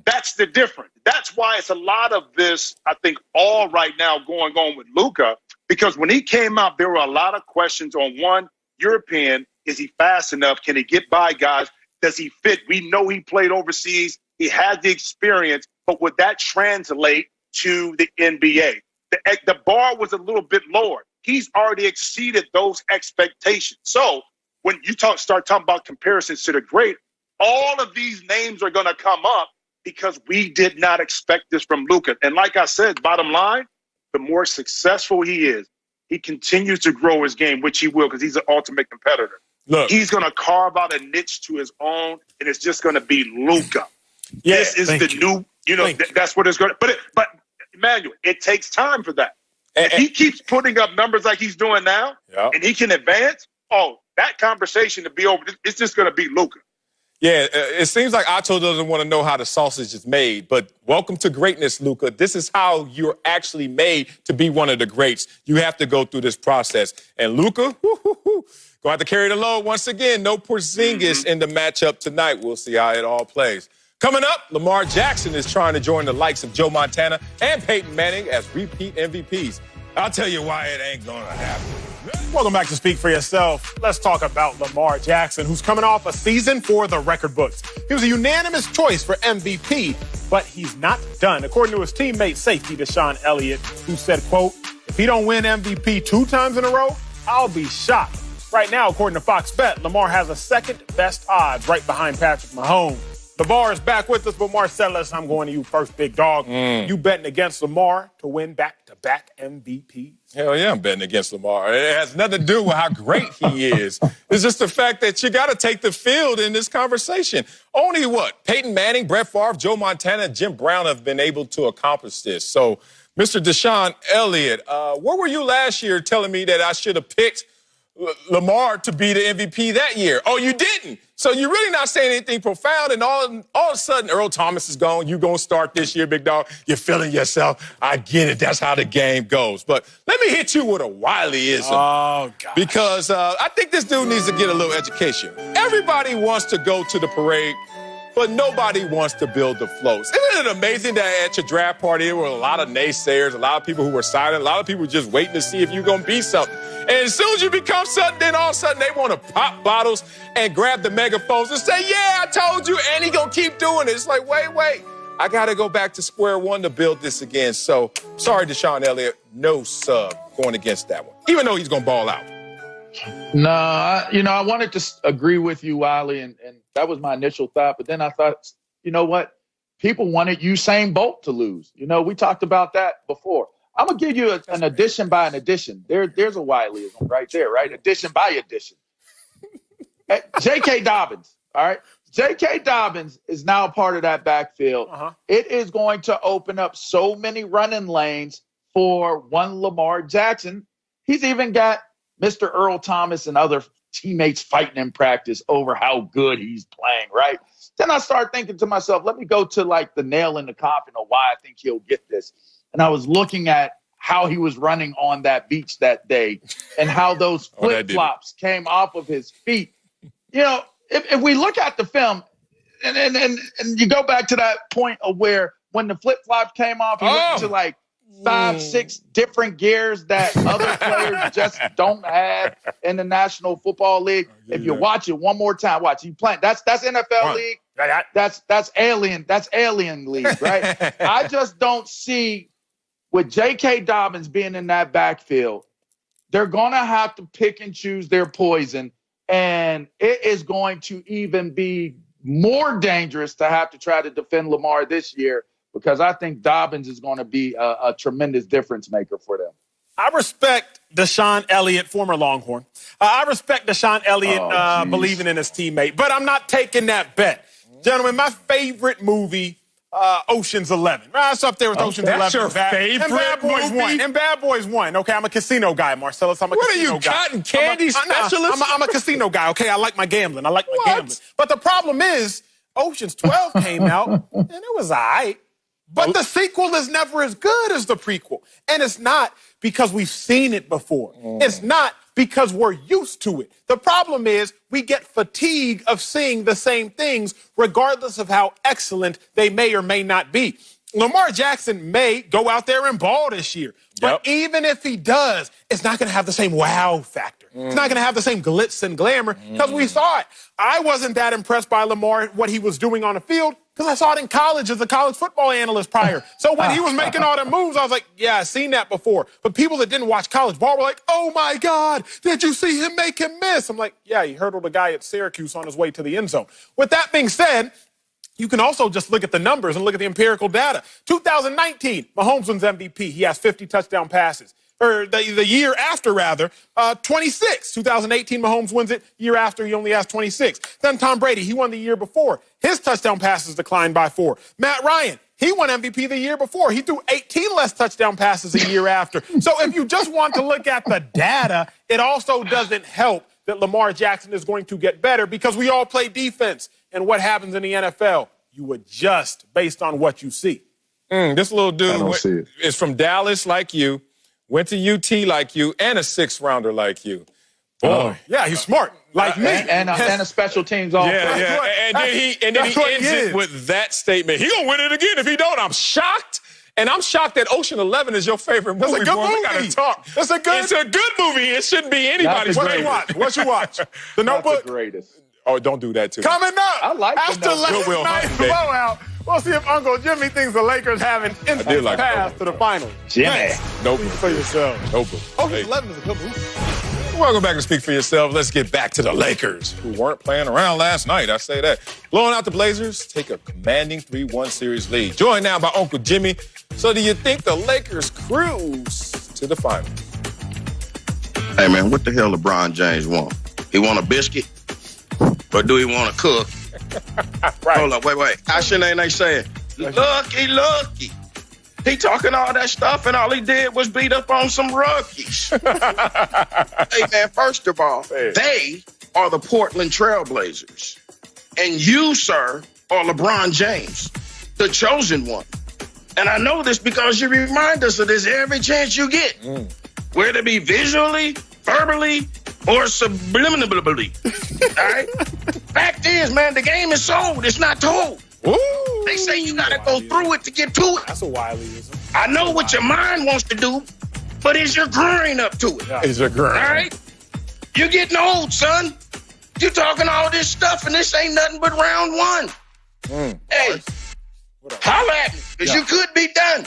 Speaker 6: That's the difference. That's why it's a lot of this, I think, all right now going on with Luka, because when he came out, there were a lot of questions on one, European, is he fast enough? Can he get by guys? Does he fit? We know he played overseas. He had the experience, but would that translate to the NBA? The bar was a little bit lower. He's already exceeded those expectations. So when you start talking about comparisons to the great, all of these names are going to come up because we did not expect this from Luka. And like I said, bottom line, the more successful he is, he continues to grow his game, which he will because he's an ultimate competitor. Look, he's going to carve out a niche to his own, and it's just going to be Luka. Yeah, this is the new, that's what it's going to. But Emmanuel, it takes time for that. If he keeps putting up numbers like he's doing now, and he can advance, that conversation to be over. It's just going to be Luka.
Speaker 1: Yeah, it seems like Acho doesn't want to know how the sausage is made, but welcome to greatness, Luka. This is how you're actually made to be one of the greats. You have to go through this process. And Luka, going to have to carry the load once again. No Porzingis in the matchup tonight. We'll see how it all plays. Coming up, Lamar Jackson is trying to join the likes of Joe Montana and Peyton Manning as repeat MVPs. I'll tell you why it ain't going to happen.
Speaker 2: Welcome back to Speak for Yourself. Let's talk about Lamar Jackson, who's coming off a season for the record books. He was a unanimous choice for MVP, but he's not done. According to his teammate safety, Deshaun Elliott, who said, quote, if he don't win MVP 2 times in a row, I'll be shocked. Right now, according to Fox Bet, Lamar has the second best odds right behind Patrick Mahomes. The bar is back with us, but Marcellus, I'm going to you first, big dog. You betting against Lamar to win back-to-back MVPs?
Speaker 1: Hell yeah, I'm betting against Lamar. It has nothing to do with how great he is. It's just the fact that you got to take the field in this conversation. Only what? Peyton Manning, Brett Favre, Joe Montana, and Jim Brown have been able to accomplish this. So, Mr. Deshaun Elliott, where were you last year telling me that I should have picked Lamar to be the MVP that year? Oh, you didn't. So you're really not saying anything profound, and all of a sudden, Earl Thomas is gone. You're going to start this year, big dog. You're feeling yourself. I get it. That's how the game goes. But let me hit you with a Wiley-ism.
Speaker 2: Oh, God.
Speaker 1: Because I think this dude needs to get a little education. Everybody wants to go to the parade, but nobody wants to build the floats. Isn't it amazing that at your draft party, there were a lot of naysayers, a lot of people who were silent, a lot of people just waiting to see if you're going to be something. And as soon as you become something, then all of a sudden they want to pop bottles and grab the megaphones and say, yeah, I told you, and he going to keep doing it. It's like, wait. I got to go back to square one to build this again. So, sorry, Deshaun Elliott, no sub going against that one, even though he's going to ball out.
Speaker 5: No, I wanted to agree with you, Wiley, and that was my initial thought. But then I thought, you know what? People wanted Usain Bolt to lose. We talked about that before. I'm going to give you an addition by an addition. There's a Wileyism right there, right? Addition by addition. J.K. Dobbins, all right? J.K. Dobbins is now a part of that backfield. It is going to open up so many running lanes for one Lamar Jackson. He's even got Mr. Earl Thomas and other teammates fighting in practice over how good he's playing, right? Then I start thinking to myself, let me go to like the nail in the coffin of why I think he'll get this. And I was looking at how he was running on that beach that day and how those flip-flops came off of his feet. If we look at the film and you go back to that point of where when the flip-flop came off, he went to like 5-6 different gears that other players just don't have in the National Football League. If you watch it one more time, watch. He playing. That's NFL league. That's alien league, right? I just don't see with J.K. Dobbins being in that backfield, they're going to have to pick and choose their poison, and it is going to even be more dangerous to have to try to defend Lamar this year because I think Dobbins is going to be a tremendous difference maker for them.
Speaker 2: I respect Deshaun Elliott, former Longhorn. I respect Deshaun Elliott believing in his teammate, but I'm not taking that bet. Gentlemen, my favorite movie, Ocean's 11. It's up there with Ocean's 11.
Speaker 1: That's your favorite
Speaker 2: and Bad Boys
Speaker 1: movie?
Speaker 2: 1. And Bad Boys 1. Okay, I'm a casino guy, Marcellus. I'm a
Speaker 1: What are
Speaker 2: casino
Speaker 1: you,
Speaker 2: guy.
Speaker 1: cotton candy specialist?
Speaker 2: I'm a casino guy, okay? I like my gambling. But the problem is, Ocean's 12 came out, and it was all right. But the sequel is never as good as the prequel. And it's not because we've seen it before. It's not because we're used to it. The problem is we get fatigue of seeing the same things regardless of how excellent they may or may not be. Lamar Jackson may go out there and ball this year. But even if he does, it's not going to have the same wow factor. It's not going to have the same glitz and glamour because we saw it. I wasn't that impressed by Lamar, what he was doing on the field, because I saw it in college as a college football analyst prior. So when he was making all the moves, I was like, yeah, I've seen that before. But people that didn't watch college ball were like, oh, my God, did you see him make him miss? I'm like, yeah, he hurdled a guy at Syracuse on his way to the end zone. With that being said, you can also just look at the numbers and look at the empirical data. 2019, Mahomes wins MVP. He has 50 touchdown passes. Or the year after, 26. 2018, Mahomes wins it. Year after, he only has 26. Then Tom Brady, he won the year before. His touchdown passes declined by 4. Matt Ryan, he won MVP the year before. He threw 18 less touchdown passes a year after. So if you just want to look at the data, it also doesn't help that Lamar Jackson is going to get better because we all play defense. And what happens in the NFL? You adjust based on what you see.
Speaker 1: This little dude is from Dallas like you, went to UT like you, and a 6th rounder like you. Boy.
Speaker 2: Yeah, he's smart. Like me.
Speaker 5: And a special teams all
Speaker 1: Yeah. And then he ends it with that statement. He gonna win it again. If he don't, I'm shocked. And I'm shocked that Ocean 11 is your favorite movie.
Speaker 2: It's a good movie.
Speaker 1: We gotta talk.
Speaker 2: It's a good movie.
Speaker 1: It shouldn't be anybody's favorite.
Speaker 2: What you watch? The Notebook?
Speaker 5: That's the greatest.
Speaker 1: Oh, don't do that too.
Speaker 2: Coming up,
Speaker 5: I like
Speaker 2: after last night's blowout, we'll see if Uncle Jimmy thinks the Lakers have an instant pass to the final.
Speaker 5: Jimmy.
Speaker 1: Nope.
Speaker 2: For yourself.
Speaker 1: Notebook.
Speaker 2: Ocean 11 is a good movie.
Speaker 1: Welcome back to Speak for Yourself. Let's get back to the Lakers, who weren't playing around last night. I say that. Blowing out the Blazers, take a commanding 3-1 series lead. Joined now by Uncle Jimmy. So do you think the Lakers cruise to the finals?
Speaker 7: Hey, man, what the hell LeBron James want? He want a biscuit? Or do he want to cook?
Speaker 1: Right.
Speaker 7: Hold up, wait. How shouldn't they say it? Lucky. He talking all that stuff, and all he did was beat up on some rookies. Hey, man, first of all, they are the Portland Trailblazers. And you, sir, are LeBron James, the chosen one. And I know this because you remind us of this every chance you get. Whether it be visually, verbally, or subliminally. All right? Fact is, man, the game is sold. It's not told.
Speaker 1: Ooh.
Speaker 7: They say you got to go through it to get to it.
Speaker 2: That's a Wileyism.
Speaker 7: I know what your mind wants to do, but is your grind up to it?
Speaker 1: Is your grind.
Speaker 7: All right? You're getting old, son. You talking all this stuff, and this ain't nothing but round one. Hey, holla at me, because you could be done.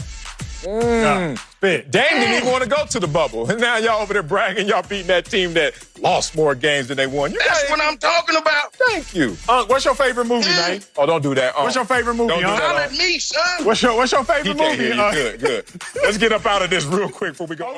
Speaker 1: Dame didn't even want to go to the bubble. And now y'all over there bragging y'all beating that team that lost more games than they won.
Speaker 7: That's what I'm talking about.
Speaker 1: Thank you.
Speaker 2: What's your favorite movie, man?
Speaker 1: Oh, don't do that.
Speaker 2: What's your favorite movie,
Speaker 1: Don't do that.
Speaker 7: Holla at me, son.
Speaker 2: What's your
Speaker 1: He
Speaker 2: favorite
Speaker 1: can't
Speaker 2: movie?
Speaker 1: hear you. Good. Let's get up out of this real quick before we go.